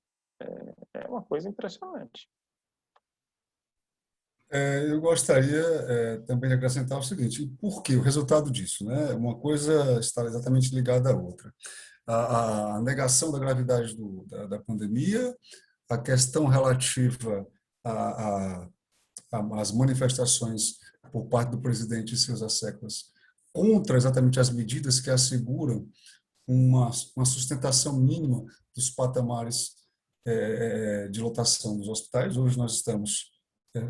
É uma coisa impressionante. Eu gostaria também de acrescentar o seguinte: por que o resultado disso, né? Uma coisa está exatamente ligada à outra. A negação da gravidade da pandemia, a questão relativa às manifestações por parte do presidente e seus asseclas contra exatamente as medidas que asseguram uma sustentação mínima dos patamares de lotação dos hospitais. Hoje nós estamos,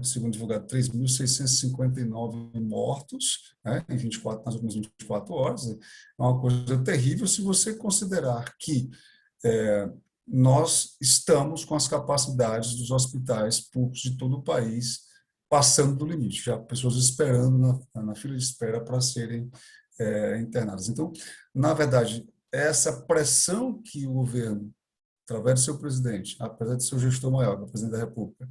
segundo divulgado, 3.659 mortos, né, em 24, nas últimas 24 horas. É uma coisa terrível se você considerar que nós estamos com as capacidades dos hospitais públicos de todo o país passando do limite, já pessoas esperando na fila de espera para serem internadas. Então, na verdade, essa pressão que o governo, através do seu presidente, apesar de ser o gestor maior, o presidente da República,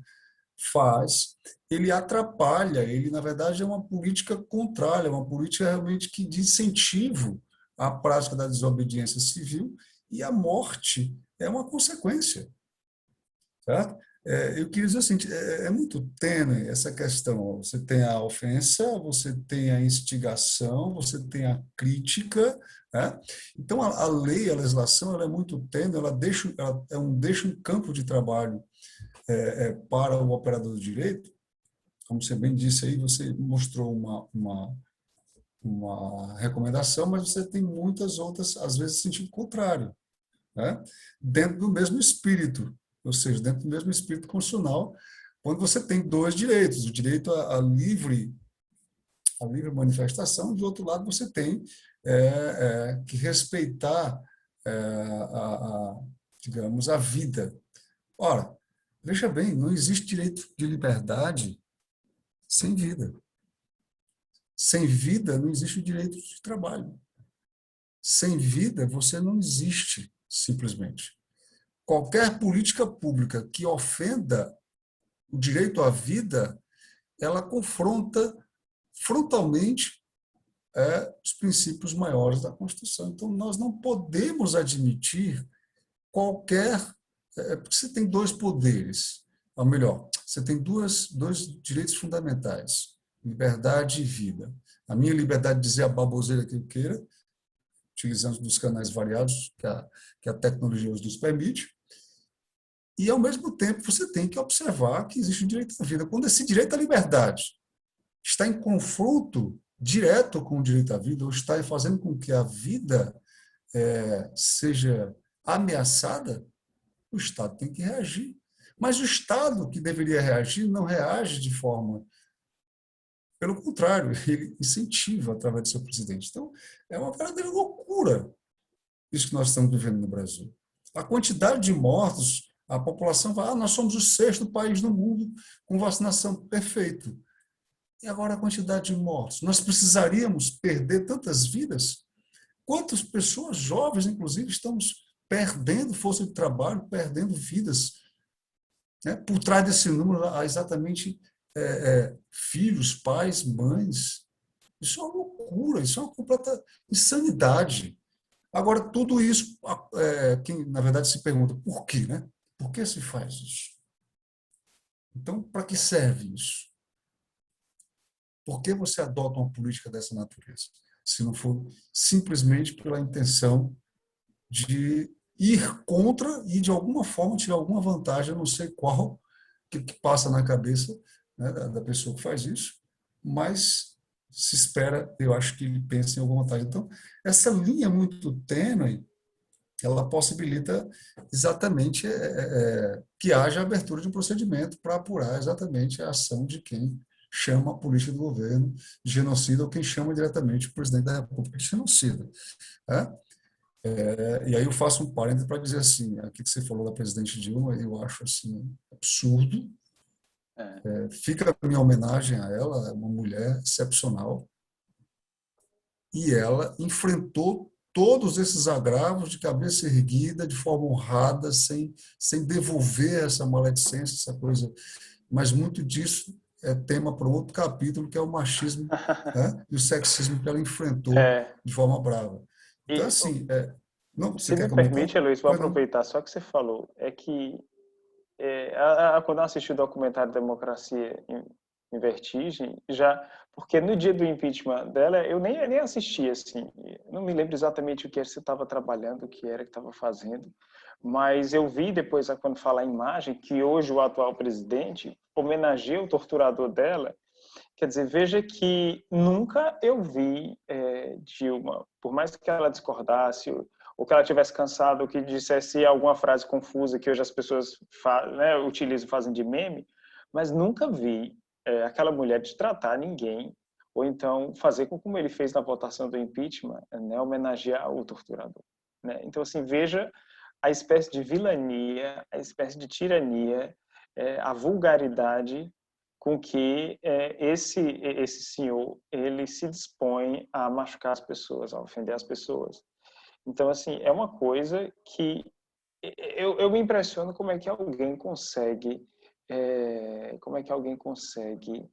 faz, ele atrapalha, ele, na verdade, é uma política contrária, uma política realmente de incentivo à prática da desobediência civil, e a morte é uma consequência. Certo? Eu queria dizer assim, é muito tênue essa questão. Você tem a ofensa, você tem a instigação, você tem a crítica, né? Então, a lei, a legislação, ela é muito tênue, ela deixa um campo de trabalho para o operador do direito. Como você bem disse aí, você mostrou uma recomendação, mas você tem muitas outras, às vezes, sentido contrário, né? Dentro do mesmo espírito, ou seja, dentro do mesmo espírito constitucional, quando você tem dois direitos, o direito à livre manifestação, e, do outro lado, você tem que respeitar, digamos, a vida. Ora, veja bem, não existe direito de liberdade sem vida. Sem vida, não existe o direito de trabalho. Sem vida, você não existe, simplesmente. Qualquer política pública que ofenda o direito à vida, ela confronta frontalmente os princípios maiores da Constituição. Então, nós não podemos admitir qualquer... porque você tem dois poderes, ou melhor, você tem dois direitos fundamentais, liberdade e vida. A minha liberdade de dizer a baboseira que eu queira, utilizando dos canais variados que a tecnologia nos permite, e, ao mesmo tempo, você tem que observar que existe um direito à vida. Quando esse direito à liberdade está em confronto direto com o direito à vida, ou está fazendo com que a vida seja ameaçada, o Estado tem que reagir. Mas o Estado, que deveria reagir, não reage de forma... Pelo contrário, ele incentiva através do seu presidente. Então, é uma verdadeira loucura isso que nós estamos vivendo no Brasil. A quantidade de mortos, a população vai, nós somos o 6º país no mundo com vacinação, perfeito. E agora a quantidade de mortos? Nós precisaríamos perder tantas vidas? Quantas pessoas jovens, inclusive, estamos perdendo força de trabalho, perdendo vidas? Né? Por trás desse número há exatamente filhos, pais, mães. Isso é uma loucura, isso é uma completa insanidade. Agora, tudo isso, quem, na verdade, se pergunta por quê, né? Por que se faz isso? Então, para que serve isso? Por que você adota uma política dessa natureza? Se não for simplesmente pela intenção de ir contra e, de alguma forma, tirar alguma vantagem, eu não sei qual, que passa na cabeça, né, da pessoa que faz isso, mas se espera, eu acho que ele pensa em alguma vantagem. Então, essa linha muito tênue, ela possibilita exatamente que haja abertura de um procedimento para apurar exatamente a ação de quem chama a política do governo de genocida ou quem chama diretamente o presidente da República de genocida. Né? E aí eu faço um parênteses para dizer assim, aqui que você falou da presidente Dilma, eu acho assim absurdo. Fica a minha homenagem a ela, é uma mulher excepcional, e ela enfrentou todos esses agravos de cabeça erguida, de forma honrada, sem devolver essa maledicência, essa coisa. Mas muito disso é tema para um outro capítulo, que é o machismo, né, e o sexismo que ela enfrentou É, de forma brava. Então, e assim, não, você se quer me comentar? permite, Luiz, vou Pois não. aproveitar só que você falou, é que quando eu assisti o documentário Democracia em Vertigem, já, porque no dia do impeachment dela, eu nem assisti, assim, não me lembro exatamente o que você estava trabalhando, o que era que estava fazendo, mas eu vi depois, quando fala a imagem, que hoje o atual presidente homenageia o torturador dela. Quer dizer, veja que nunca eu vi Dilma, por mais que ela discordasse, ou que ela tivesse cansado, ou que dissesse alguma frase confusa que hoje as pessoas utilizam, fazem de meme, mas nunca vi aquela mulher de tratar ninguém, ou então fazer como ele fez na votação do impeachment, né, homenagear o torturador. Né? Então, assim, veja a espécie de vilania, a espécie de tirania, a vulgaridade com que esse senhor ele se dispõe a machucar as pessoas, a ofender as pessoas. Então, assim, é uma coisa que eu me impressiono como é que alguém consegue, como é que alguém consegue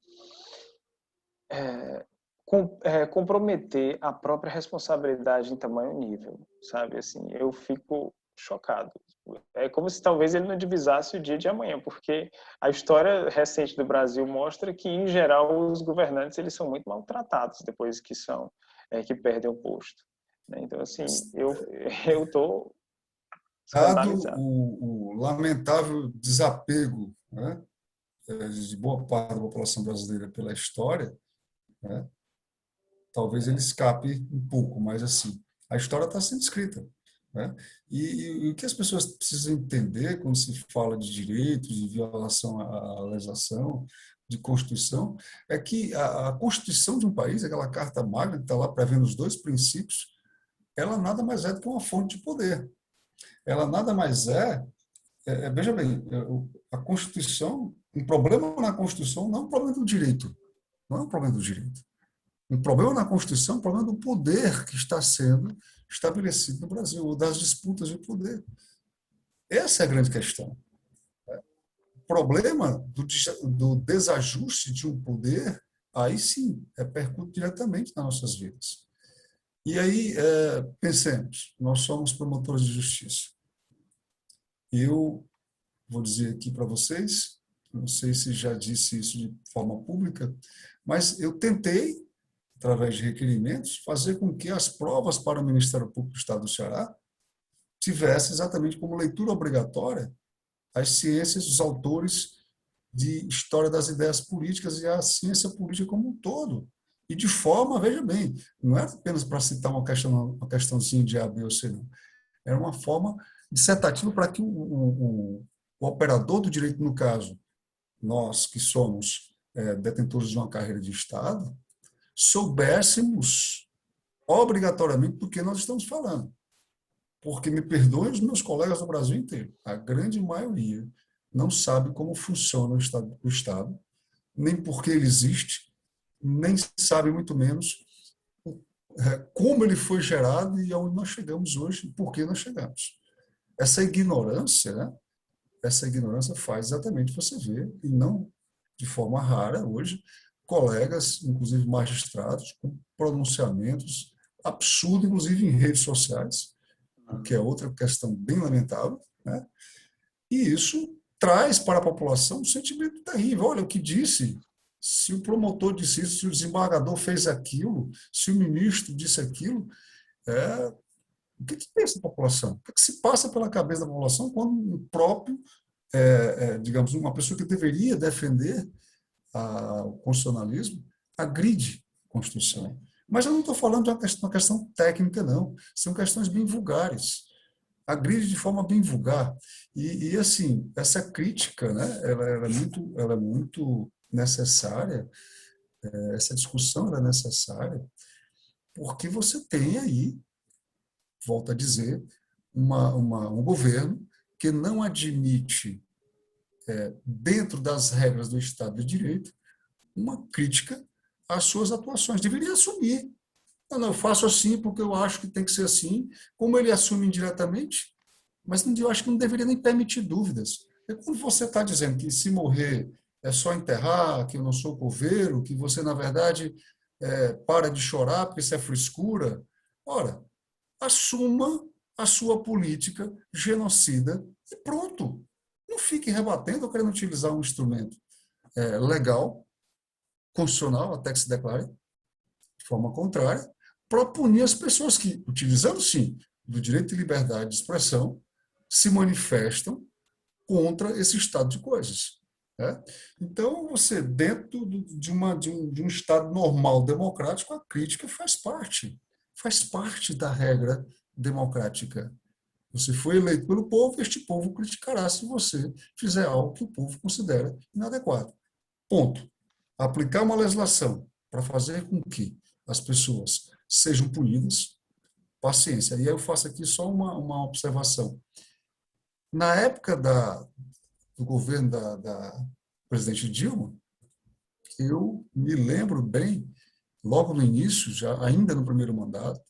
comprometer a própria responsabilidade em tamanho nível, sabe? Assim, eu fico chocado. É como se talvez ele não divisasse o dia de amanhã, porque a história recente do Brasil mostra que, em geral, os governantes eles são muito maltratados depois que perdem o posto. Né? Então, assim, eu tô Dado escandalizado. o lamentável desapego, né, de boa parte da população brasileira pela história, né, talvez ele escape um pouco, mas assim, a história está sendo escrita. Né? E o que as pessoas precisam entender quando se fala de direitos, de violação à legislação, de Constituição, é que a Constituição de um país, aquela Carta Magna que está lá prevendo os dois princípios, ela nada mais é do que uma fonte de poder. Ela nada mais veja bem, a Constituição, um problema na Constituição não é um problema do direito, não é um problema do direito. Um problema na Constituição é um problema do poder que está sendo estabelecido no Brasil, ou das disputas de poder. Essa é a grande questão. O problema do desajuste de um poder, aí sim, repercute diretamente nas nossas vidas. E aí, pensemos, nós somos promotores de justiça. Eu vou dizer aqui para vocês, não sei se já disse isso de forma pública, mas eu tentei, através de requerimentos, fazer com que as provas para o Ministério Público do Estado do Ceará tivessem exatamente como leitura obrigatória as ciências dos autores de história das ideias políticas e a ciência política como um todo. E de forma, veja bem, não é apenas para citar uma questãozinha de A, B ou C, não. Era uma forma dissertativa para que o operador do direito, no caso, nós que somos detentores de uma carreira de Estado, soubéssemos obrigatoriamente do que nós estamos falando. Porque, me perdoem os meus colegas do Brasil inteiro, a grande maioria não sabe como funciona o Estado, nem por que ele existe, nem sabe muito menos como ele foi gerado e aonde nós chegamos hoje e por que nós chegamos. Essa ignorância, né? Essa ignorância faz exatamente você ver, e não de forma rara hoje, colegas, inclusive magistrados, com pronunciamentos absurdos, inclusive em redes sociais, o que é outra questão bem lamentável, né? E isso traz para a população um sentimento terrível. Olha, o que disse, se o promotor disse isso, se o desembargador fez aquilo, se o ministro disse aquilo, o que pensa a população? O que se passa pela cabeça da população quando o próprio, digamos, uma pessoa que deveria defender o constitucionalismo agride a Constituição? Mas eu não estou falando de uma questão técnica, não. São questões bem vulgares. Agride de forma bem vulgar. E assim, essa crítica, né, ela é muito necessária, essa discussão ela é necessária, porque você tem aí, volto a dizer, um governo que não admite, dentro das regras do Estado de Direito, uma crítica às suas atuações. Deveria assumir. Não, eu faço assim porque eu acho que tem que ser assim, como ele assume indiretamente, mas eu acho que não deveria nem permitir dúvidas. É quando você está dizendo que se morrer é só enterrar, que eu não sou coveiro, que você, na verdade, para de chorar porque isso é frescura. Ora, assuma a sua política genocida e pronto. Não fique rebatendo ou querendo utilizar um instrumento legal, constitucional, até que se declare de forma contrária, para punir as pessoas que, utilizando, sim, do direito de liberdade de expressão, se manifestam contra esse estado de coisas. Né? Então, você, dentro de um estado normal democrático, a crítica faz parte da regra democrática. Você foi eleito pelo povo, este povo criticará se você fizer algo que o povo considera inadequado. Ponto. Aplicar uma legislação para fazer com que as pessoas sejam punidas, paciência. E aí eu faço aqui só uma observação. Na época do governo da presidente Dilma, eu me lembro bem, logo no início, já ainda no primeiro mandato,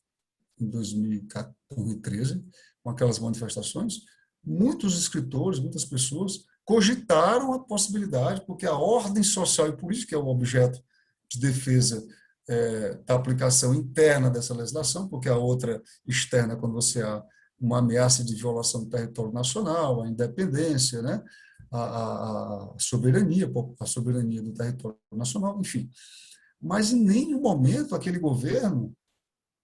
em 2013, com aquelas manifestações, muitos escritores, muitas pessoas cogitaram a possibilidade, porque a ordem social e política, que é o objeto de defesa da aplicação interna dessa legislação, porque a outra externa, quando você há uma ameaça de violação do território nacional, a independência, né? a soberania do território nacional, enfim. Mas em nenhum momento aquele governo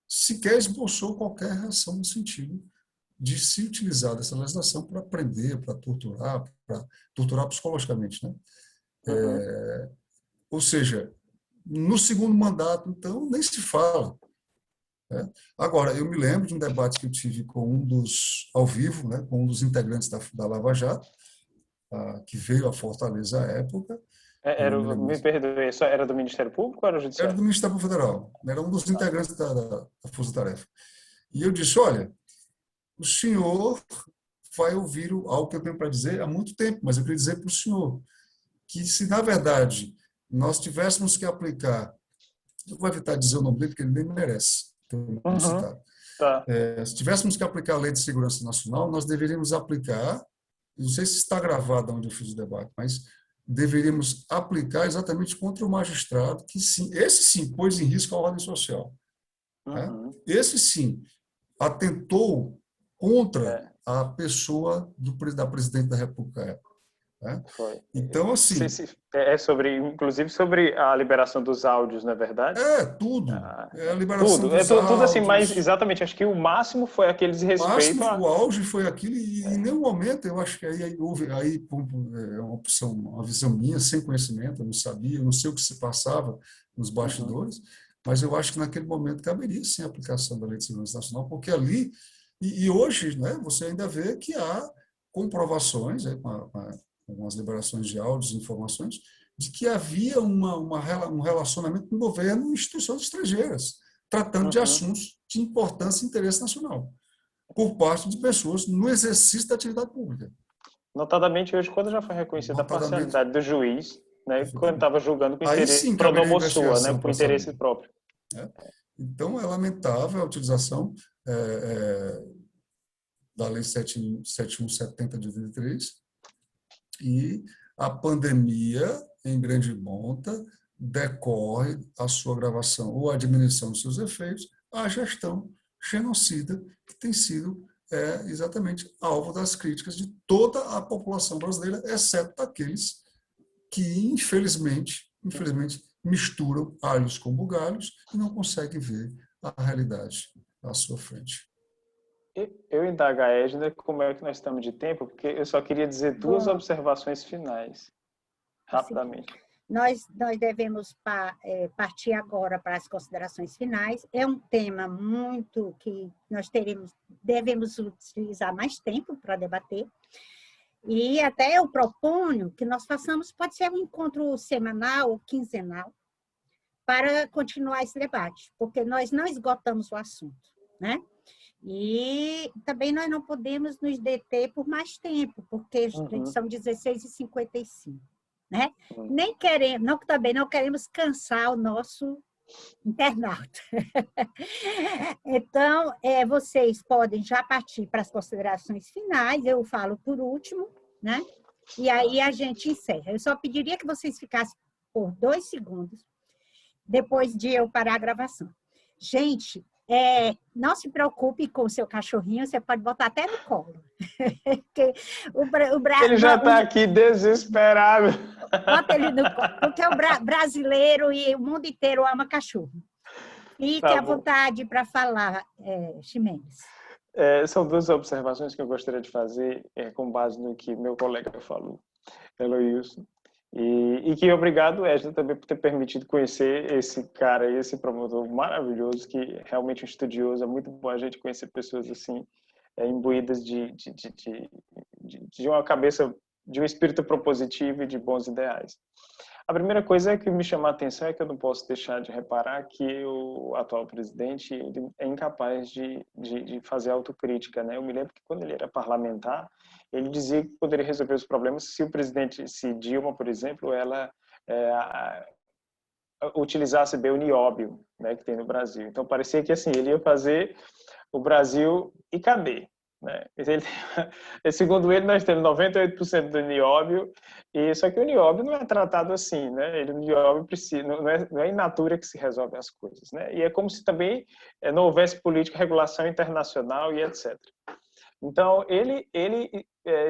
sequer esboçou qualquer reação no sentido de se utilizar dessa legislação para prender, para torturar psicologicamente. Né? Uhum. Ou seja, no segundo mandato, então, nem se fala. Né? Agora, eu me lembro de um debate que eu tive ao vivo, né, com um dos integrantes da Lava Jato, que veio a Fortaleza à época. Me perdoe, só era do Ministério Público ou era do Era do Judiciário? Ministério Federal, era um dos integrantes da Força Tarefa. E eu disse, olha, o senhor vai ouvir algo que eu tenho para dizer há muito tempo, mas eu queria dizer para o senhor que se, na verdade, nós tivéssemos que aplicar, eu vou evitar dizer o nome dele, porque ele nem merece ter citado. Tá. Se tivéssemos que aplicar a Lei de Segurança Nacional, nós deveríamos aplicar, não sei se está gravado onde eu fiz o debate, mas deveríamos aplicar exatamente contra o magistrado, que sim, esse sim pôs em risco a ordem social. Né? Esse sim atentou contra a pessoa da presidente da República. Né? Foi. Então, assim... inclusive sobre a liberação dos áudios, não é verdade? Tudo. A liberação dos tudo assim, mas áudios. Exatamente, acho que o máximo foi aquele desrespeito. O auge foi aquilo, e em nenhum momento eu acho que aí houve uma visão minha, sem conhecimento, eu não sabia, eu não sei o que se passava nos bastidores, mas eu acho que naquele momento caberia sim a aplicação da Lei de Segurança Nacional, porque ali, e hoje, né, você ainda vê que há comprovações, com as liberações de áudios e informações, de que havia um relacionamento com o governo e instituições estrangeiras, tratando de assuntos de importância e interesse nacional, por parte de pessoas no exercício da atividade pública. Notadamente, hoje, quando já foi reconhecida a parcialidade do juiz, né, quando estava julgando com interesse prodomo sua, né, com interesse próprio. Então, é lamentável a utilização da Lei 7170 de 83, e a pandemia, em grande monta, decorre a sua gravação ou a diminuição dos seus efeitos, a gestão genocida que tem sido exatamente alvo das críticas de toda a população brasileira, exceto daqueles que, infelizmente, misturam alhos com bugalhos e não conseguem ver a realidade à sua frente. Eu indago a Edna como é que nós estamos de tempo, porque eu só queria dizer duas observações finais, rapidamente. Nós devemos partir agora para as considerações finais. É um tema muito que nós devemos utilizar mais tempo para debater. E até eu proponho que nós façamos, pode ser um encontro semanal ou quinzenal, para continuar esse debate, porque nós não esgotamos o assunto, né? E também nós não podemos nos deter por mais tempo, porque são 16h55. Né? Nem queremos, também não queremos cansar o nosso internauta. Então, vocês podem já partir para as considerações finais, eu falo por último, né? E aí a gente encerra. Eu só pediria que vocês ficassem por 2 segundos, depois de eu parar a gravação. Gente, não se preocupe com o seu cachorrinho, você pode botar até no colo. Ele já está aqui desesperado. Bota ele no colo, porque o brasileiro e o mundo inteiro ama cachorro. Fique à vontade para falar, Ximenes. São duas observações que eu gostaria de fazer com base no que meu colega falou, Eloílson. E que obrigado, Edna, também por ter permitido conhecer esse cara, esse promotor maravilhoso, que realmente é um estudioso. É muito bom a gente conhecer pessoas assim, imbuídas de uma cabeça, de um espírito propositivo e de bons ideais. A primeira coisa que me chama a atenção é que eu não posso deixar de reparar que o atual presidente ele é incapaz de fazer autocrítica, né? Eu me lembro que quando ele era parlamentar, ele dizia que poderia resolver os problemas se Dilma, por exemplo, ela utilizasse bem o nióbio, né, que tem no Brasil. Então parecia que assim ele ia fazer o Brasil e cadê? Né? Segundo ele, nós temos 98% do nióbio, só que o nióbio não é tratado assim, né? O nióbio precisa, não é in natura que se resolve as coisas, né? E é como se também não houvesse política, regulação internacional e etc. Então, ele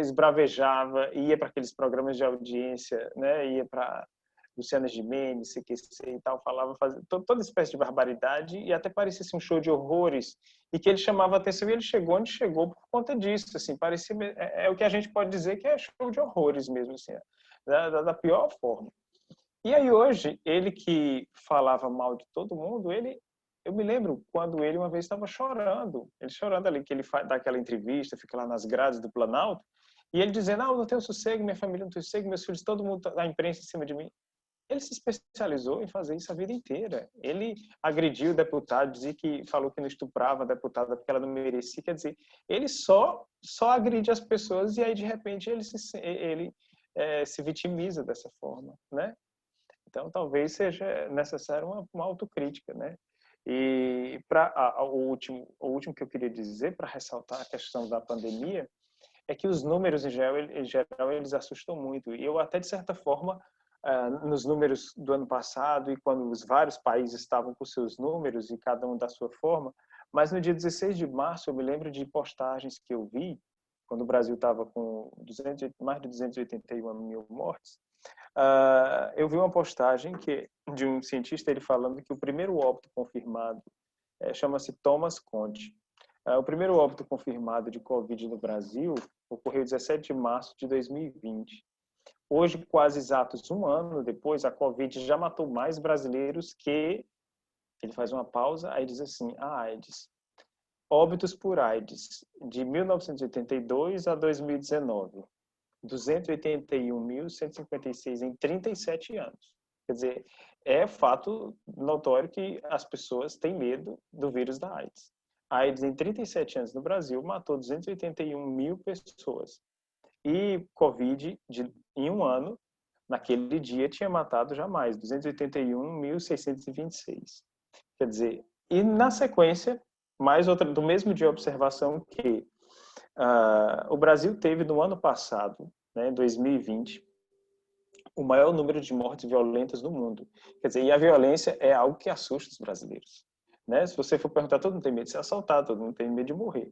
esbravejava, ia para aqueles programas de audiência, né? Ia para Luciana Gimenez, CQC e tal, falava, fazia toda espécie de barbaridade e até parecia assim, um show de horrores e que ele chamava a atenção e ele chegou onde chegou por conta disso, assim, parecia, o que a gente pode dizer que é show de horrores mesmo, assim, da pior forma. E aí hoje, ele que falava mal de todo mundo, eu me lembro quando ele uma vez estava chorando, ele chorando ali, que ele dá aquela entrevista, fica lá nas grades do Planalto, e ele dizendo, eu não tenho sossego, minha família não tem sossego, meus filhos, todo mundo da imprensa em cima de mim. Ele se especializou em fazer isso a vida inteira. Ele agrediu o deputado, dizia que falou que não estuprava a deputada porque ela não merecia. Quer dizer, ele só agride as pessoas e aí, de repente, ele se vitimiza dessa forma, né? Então, talvez seja necessário uma autocrítica, né? E o último que eu queria dizer, para ressaltar a questão da pandemia, é que os números, em geral, eles assustam muito. E eu, até de certa forma, nos números do ano passado e quando os vários países estavam com seus números e cada um da sua forma, mas no dia 16 de março eu me lembro de postagens que eu vi, quando o Brasil estava com mais de 281 mil mortes, eu vi uma postagem de um cientista ele falando que o primeiro óbito confirmado chama-se Thomas Conte. O primeiro óbito confirmado de Covid no Brasil ocorreu 17 de março de 2020. Hoje, quase exatos um ano depois, a Covid já matou mais brasileiros que... Ele faz uma pausa, aí diz assim, a AIDS. Óbitos por AIDS, de 1982 a 2019. 281.156 em 37 anos. Quer dizer, é fato notório que as pessoas têm medo do vírus da AIDS. A AIDS, em 37 anos no Brasil, matou 281 mil pessoas. E Covid, em um ano, naquele dia, tinha matado jamais 281.626. Quer dizer, e na sequência, mais outra, do mesmo dia, observação que o Brasil teve no ano passado, né, 2020, o maior número de mortes violentas do mundo. Quer dizer, e a violência é algo que assusta os brasileiros, né? Se você for perguntar, todo mundo tem medo de ser assaltado, todo mundo tem medo de morrer.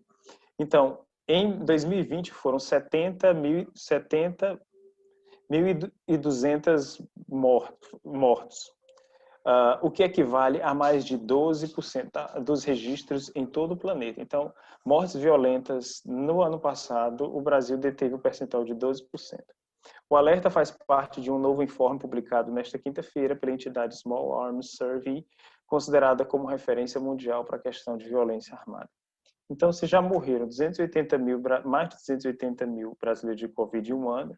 Então, em 2020 foram 70.200 mortos, o que equivale a mais de 12% dos registros em todo o planeta. Então, mortes violentas no ano passado, o Brasil deteve um percentual de 12%. O alerta faz parte de um novo informe publicado nesta quinta-feira pela entidade Small Arms Survey, considerada como referência mundial para a questão de violência armada. Então, se já morreram mais de 280 mil brasileiros de Covid em um ano,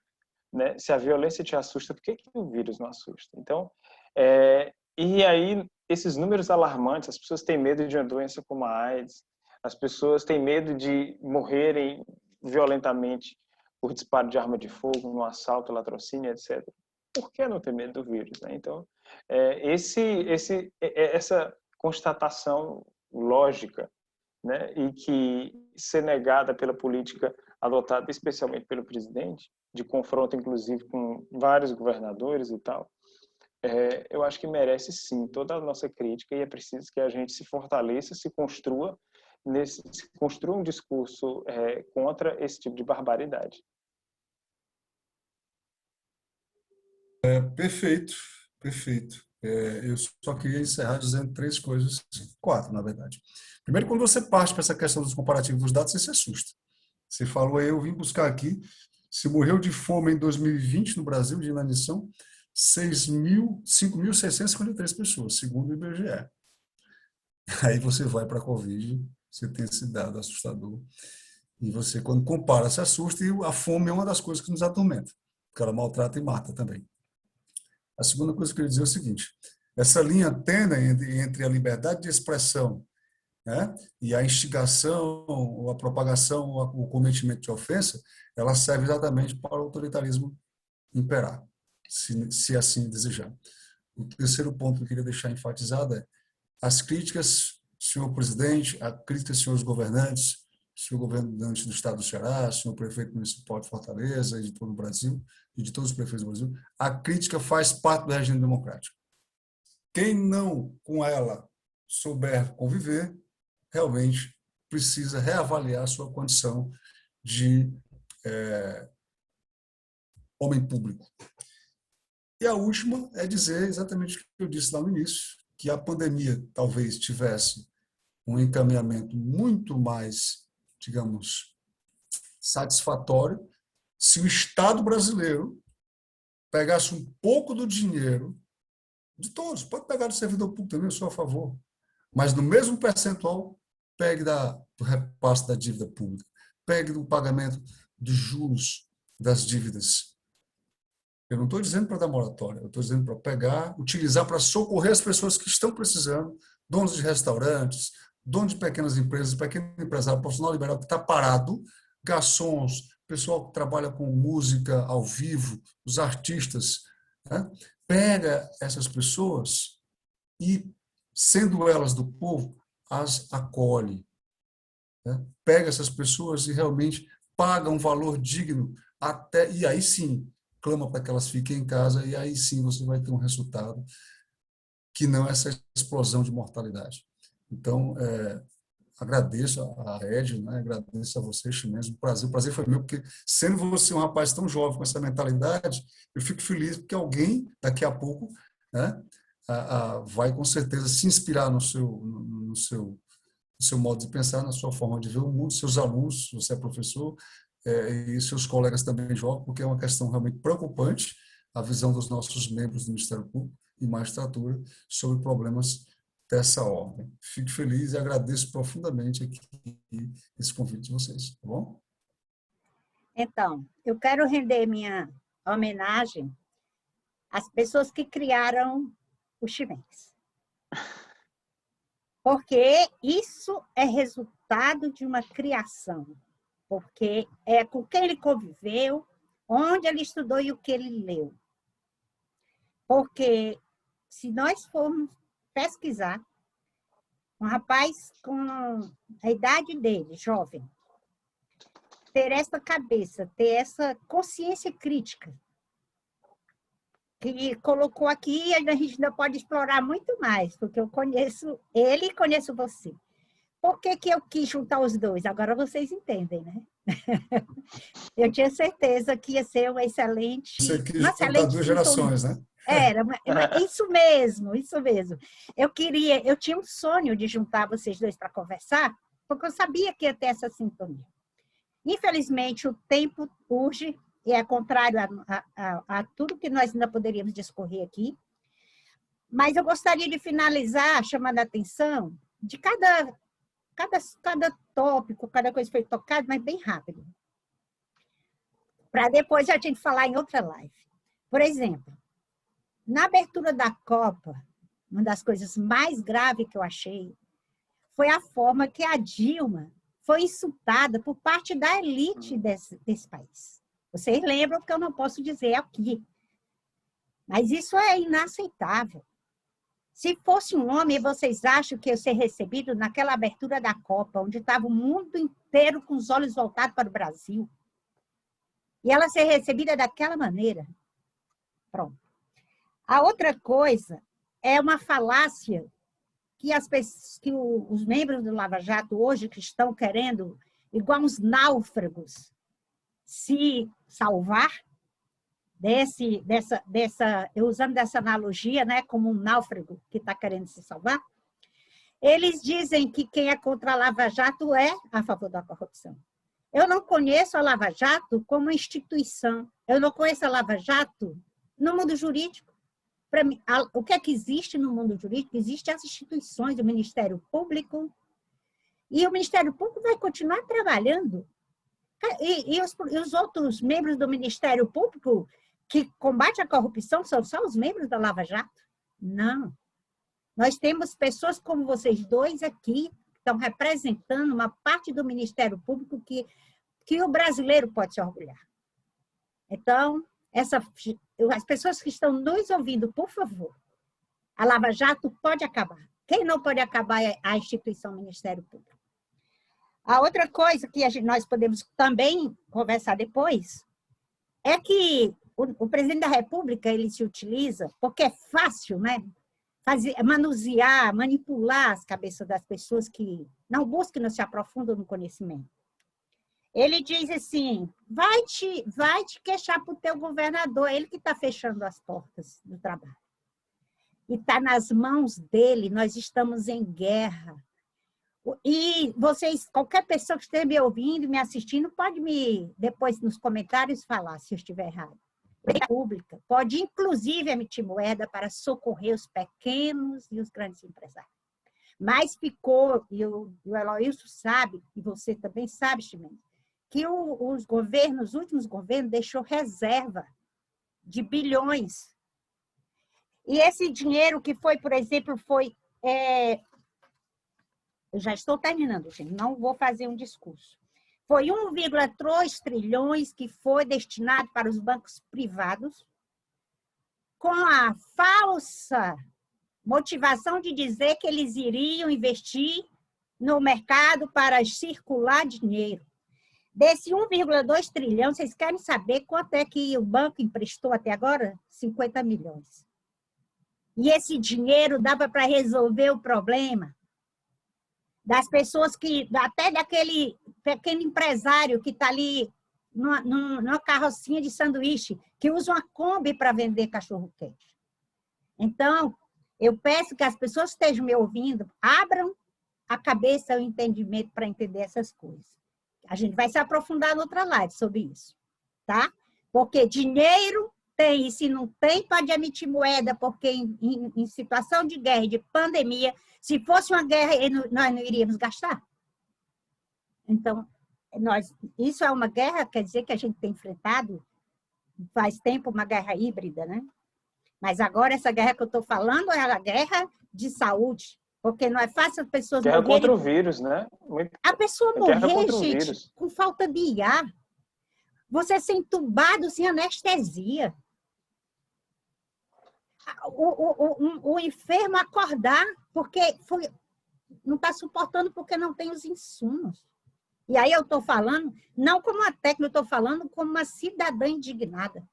né? Se a violência te assusta, por que o vírus não assusta? Então, e aí, esses números alarmantes, as pessoas têm medo de uma doença como a AIDS, as pessoas têm medo de morrerem violentamente por disparo de arma de fogo, num assalto, latrocínio, etc. Por que não ter medo do vírus, né? Então, essa constatação lógica, né, e que ser negada pela política adotada especialmente pelo presidente, de confronto inclusive com vários governadores e tal, eu acho que merece sim toda a nossa crítica, e é preciso que a gente se fortaleça, se construa um discurso contra esse tipo de barbaridade. Perfeito, perfeito. Eu só queria encerrar dizendo três coisas, quatro, na verdade. Primeiro, quando você parte para essa questão dos comparativos dos dados, você se assusta. Você falou aí, eu vim buscar aqui, se morreu de fome em 2020 no Brasil, de inanição, 5.653 pessoas, segundo o IBGE. Aí você vai para a Covid, você tem esse dado assustador. E você, quando compara, se assusta, e a fome é uma das coisas que nos atormenta, porque ela maltrata e mata também. A segunda coisa que eu queria dizer é o seguinte: essa linha tênue entre a liberdade de expressão, né, e a instigação, ou a propagação, ou o cometimento de ofensa, ela serve exatamente para o autoritarismo imperar, se assim desejar. O terceiro ponto que eu queria deixar enfatizado é as críticas, senhor presidente, a crítica, senhores governantes, senhor governante do estado do Ceará, senhor prefeito municipal de Fortaleza e de todo o Brasil, e de todos os prefeitos do Brasil, a crítica faz parte do regime democrático. Quem não com ela souber conviver, realmente precisa reavaliar a sua condição de homem público. E a última é dizer exatamente o que eu disse lá no início, que a pandemia talvez tivesse um encaminhamento muito mais, digamos, satisfatório se o Estado brasileiro pegasse um pouco do dinheiro de todos, pode pegar do servidor público também, eu sou a favor, mas no mesmo percentual, pegue do repasse da dívida pública, pegue do pagamento dos juros das dívidas. Eu não estou dizendo para dar moratória, eu estou dizendo para pegar, utilizar para socorrer as pessoas que estão precisando, donos de restaurantes, donos de pequenas empresas, pequeno empresário, profissional liberal que está parado, garçons, pessoal que trabalha com música ao vivo, os artistas, né? Pega essas pessoas e, sendo elas do povo, as acolhe. Né? Pega essas pessoas e realmente paga um valor digno, e aí sim, clama para que elas fiquem em casa, e aí sim você vai ter um resultado que não é essa explosão de mortalidade. Então, agradeço a Ed, né? Agradeço a você, Ximenes, o prazer foi meu, porque sendo você um rapaz tão jovem com essa mentalidade, eu fico feliz porque alguém, daqui a pouco, né, vai com certeza se inspirar no seu modo de pensar, na sua forma de ver o mundo, seus alunos, você é professor, e seus colegas também jovens, porque é uma questão realmente preocupante, a visão dos nossos membros do Ministério Público e magistratura sobre problemas dessa ordem. Fico feliz e agradeço profundamente aqui esse convite de vocês, tá bom? Então, eu quero render minha homenagem às pessoas que criaram o Ximenes. Porque isso é resultado de uma criação. Porque é com quem ele conviveu, onde ele estudou e o que ele leu. Porque se nós formos pesquisar, um rapaz com a idade dele, jovem, ter essa cabeça, ter essa consciência crítica, que colocou aqui, e a gente ainda pode explorar muito mais, porque eu conheço ele e conheço você. Por que que eu quis juntar os dois? Agora vocês entendem, né? Eu tinha certeza que ia ser uma excelente quis juntar duas gerações, né? Era, isso mesmo, isso mesmo. Eu tinha um sonho de juntar vocês dois para conversar, porque eu sabia que ia ter essa sintonia. Infelizmente, o tempo urge, e é contrário a tudo que nós ainda poderíamos discorrer aqui, mas eu gostaria de finalizar chamando a atenção de cada tópico, cada coisa que foi tocada, mas bem rápido, para depois a gente falar em outra live. Por exemplo, na abertura da Copa, uma das coisas mais graves que eu achei foi a forma que a Dilma foi insultada por parte da elite desse país. Vocês lembram que eu não posso dizer aqui, mas isso é inaceitável. Se fosse um homem, vocês acham que eu ser recebido naquela abertura da Copa, onde estava o mundo inteiro com os olhos voltados para o Brasil, e ela ser recebida daquela maneira? Pronto. A outra coisa é uma falácia que os membros do Lava Jato hoje que estão querendo, igual uns náufragos, se salvar usando dessa analogia, né, como um náufrago que está querendo se salvar, eles dizem que quem é contra a Lava Jato é a favor da corrupção. Eu não conheço a Lava Jato como instituição. Eu não conheço a Lava Jato no mundo jurídico. Para mim, o que é que existe no mundo jurídico? Existem as instituições do Ministério Público, e o Ministério Público vai continuar trabalhando. E os outros membros do Ministério Público que combatem a corrupção são só os membros da Lava Jato? Não. Nós temos pessoas como vocês dois aqui, que estão representando uma parte do Ministério Público que o brasileiro pode se orgulhar. Então, as pessoas que estão nos ouvindo, por favor, a Lava Jato pode acabar. Quem não pode acabar é a instituição Ministério Público. A outra coisa que nós podemos também conversar depois é que o presidente da República ele se utiliza, porque é fácil, né? Manusear, manipular as cabeças das pessoas que não buscam, não se aprofundam no conhecimento. Ele diz assim, vai te queixar para o teu governador, ele que está fechando as portas do trabalho. E está nas mãos dele, nós estamos em guerra. E vocês, qualquer pessoa que esteja me ouvindo, me assistindo, pode depois nos comentários falar se eu estiver errado. A República pode, inclusive, emitir moeda para socorrer os pequenos e os grandes empresários. Mas ficou, e o Eloísio sabe, e você também sabe, Ximenes, que os últimos governos deixou reserva de bilhões. E esse dinheiro que foi, por exemplo, eu já estou terminando, gente, não vou fazer um discurso. Foi 1,3 trilhões que foi destinado para os bancos privados, com a falsa motivação de dizer que eles iriam investir no mercado para circular dinheiro. Desse 1,2 trilhão, vocês querem saber quanto é que o banco emprestou até agora? 50 milhões. E esse dinheiro dava para resolver o problema das pessoas até daquele pequeno empresário que está ali numa carrocinha de sanduíche, que usa uma Kombi para vender cachorro-quente. Então, eu peço que as pessoas que estejam me ouvindo abram a cabeça e o entendimento para entender essas coisas. A gente vai se aprofundar em outra live sobre isso, tá? Porque dinheiro tem, e se não tem, pode emitir moeda, porque em situação de guerra e de pandemia, se fosse uma guerra, nós não iríamos gastar. Então, isso é uma guerra, quer dizer que a gente tem enfrentado faz tempo uma guerra híbrida, né? Mas agora essa guerra que eu estou falando é a guerra de saúde, porque não é fácil as pessoas morrerem. Guerra contra o vírus, né? A pessoa morrer, gente, com falta de ar. Você ser entubado sem anestesia. O enfermo acordar porque não está suportando porque não tem os insumos. E aí eu estou falando, não como uma técnica, eu estou falando como uma cidadã indignada.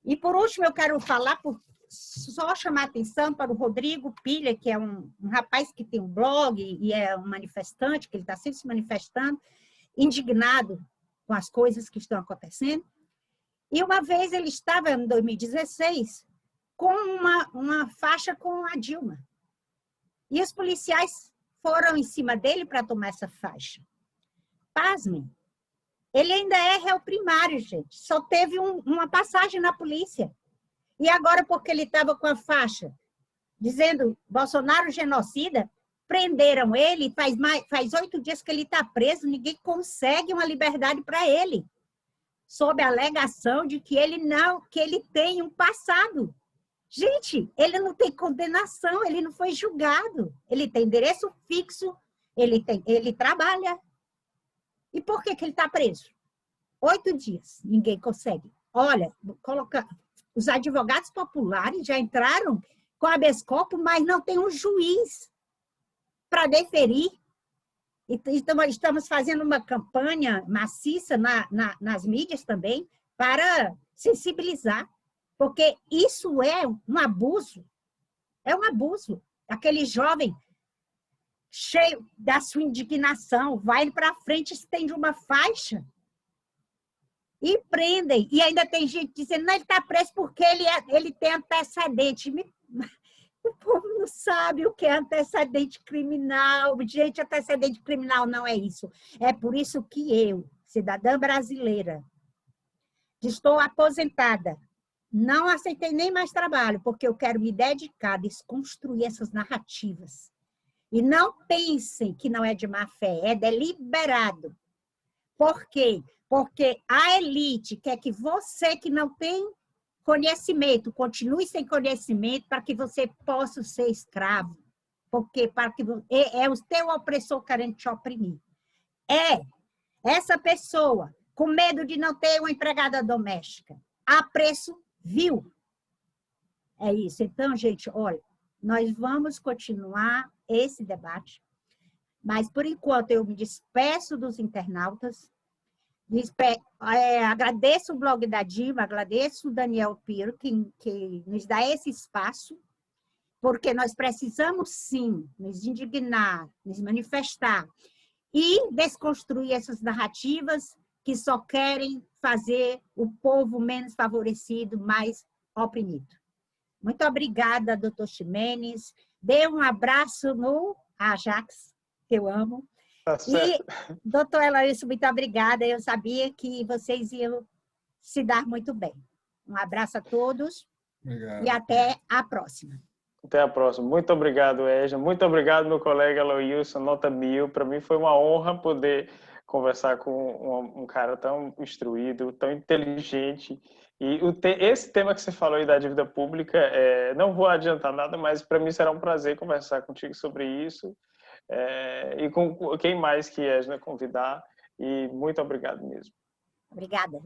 E, por último, eu quero falar, só chamar atenção para o Rodrigo Pilha, que é um rapaz que tem um blog e é um manifestante, que ele está sempre se manifestando, indignado com as coisas que estão acontecendo. E uma vez ele estava, em 2016, com uma faixa com a Dilma. E os policiais foram em cima dele para tomar essa faixa. Pasmem, ele ainda é réu primário, gente. Só teve uma passagem na polícia. E agora, porque ele estava com a faixa dizendo Bolsonaro genocida, prenderam ele, faz 8 dias que ele está preso, ninguém consegue uma liberdade para ele, sob a alegação de que ele tem um passado. Gente, ele não tem condenação, ele não foi julgado, ele tem endereço fixo, ele trabalha. E por que ele está preso? 8 dias, ninguém consegue. Olha, os advogados populares já entraram com habeas corpus, mas não tem um juiz para deferir. Então, estamos fazendo uma campanha maciça nas mídias também para sensibilizar, porque isso é um abuso. É um abuso. Aquele jovem cheio da sua indignação, vai para frente, estende uma faixa e prendem. E ainda tem gente dizendo, não, ele está preso porque ele tem antecedente. O povo não sabe o que é antecedente criminal. Gente, antecedente criminal não é isso. É por isso que eu, cidadã brasileira, estou aposentada, não aceitei nem mais trabalho, porque eu quero me dedicar a desconstruir essas narrativas. E não pensem que não é de má fé, é deliberado. Por quê? Porque a elite quer que você que não tem conhecimento, continue sem conhecimento para que você possa ser escravo. Porque é o teu opressor querendo te oprimir. Essa pessoa com medo de não ter uma empregada doméstica, a preço vil. É isso. Então, gente, olha, nós vamos continuar esse debate, mas, por enquanto, eu me despeço dos internautas, agradeço o blog da Dilma, agradeço o Daniel Piro, que nos dá esse espaço, porque nós precisamos, sim, nos indignar, nos manifestar e desconstruir essas narrativas que só querem fazer o povo menos favorecido, mais oprimido. Muito obrigada, doutor Ximenes. Dê um abraço no Ajax, que eu amo. Tá certo. E, doutor Eloísio, muito obrigada. Eu sabia que vocês iam se dar muito bem. Um abraço a todos. Obrigado. E até a próxima. Até a próxima. Muito obrigado, Edna. Muito obrigado, meu colega Eloísio, nota 1000. Para mim foi uma honra poder conversar com um cara tão instruído, tão inteligente. E esse tema que você falou aí da dívida pública, não vou adiantar nada, mas para mim será um prazer conversar contigo sobre isso. E com quem mais que Edna convidar. E muito obrigado mesmo. Obrigada.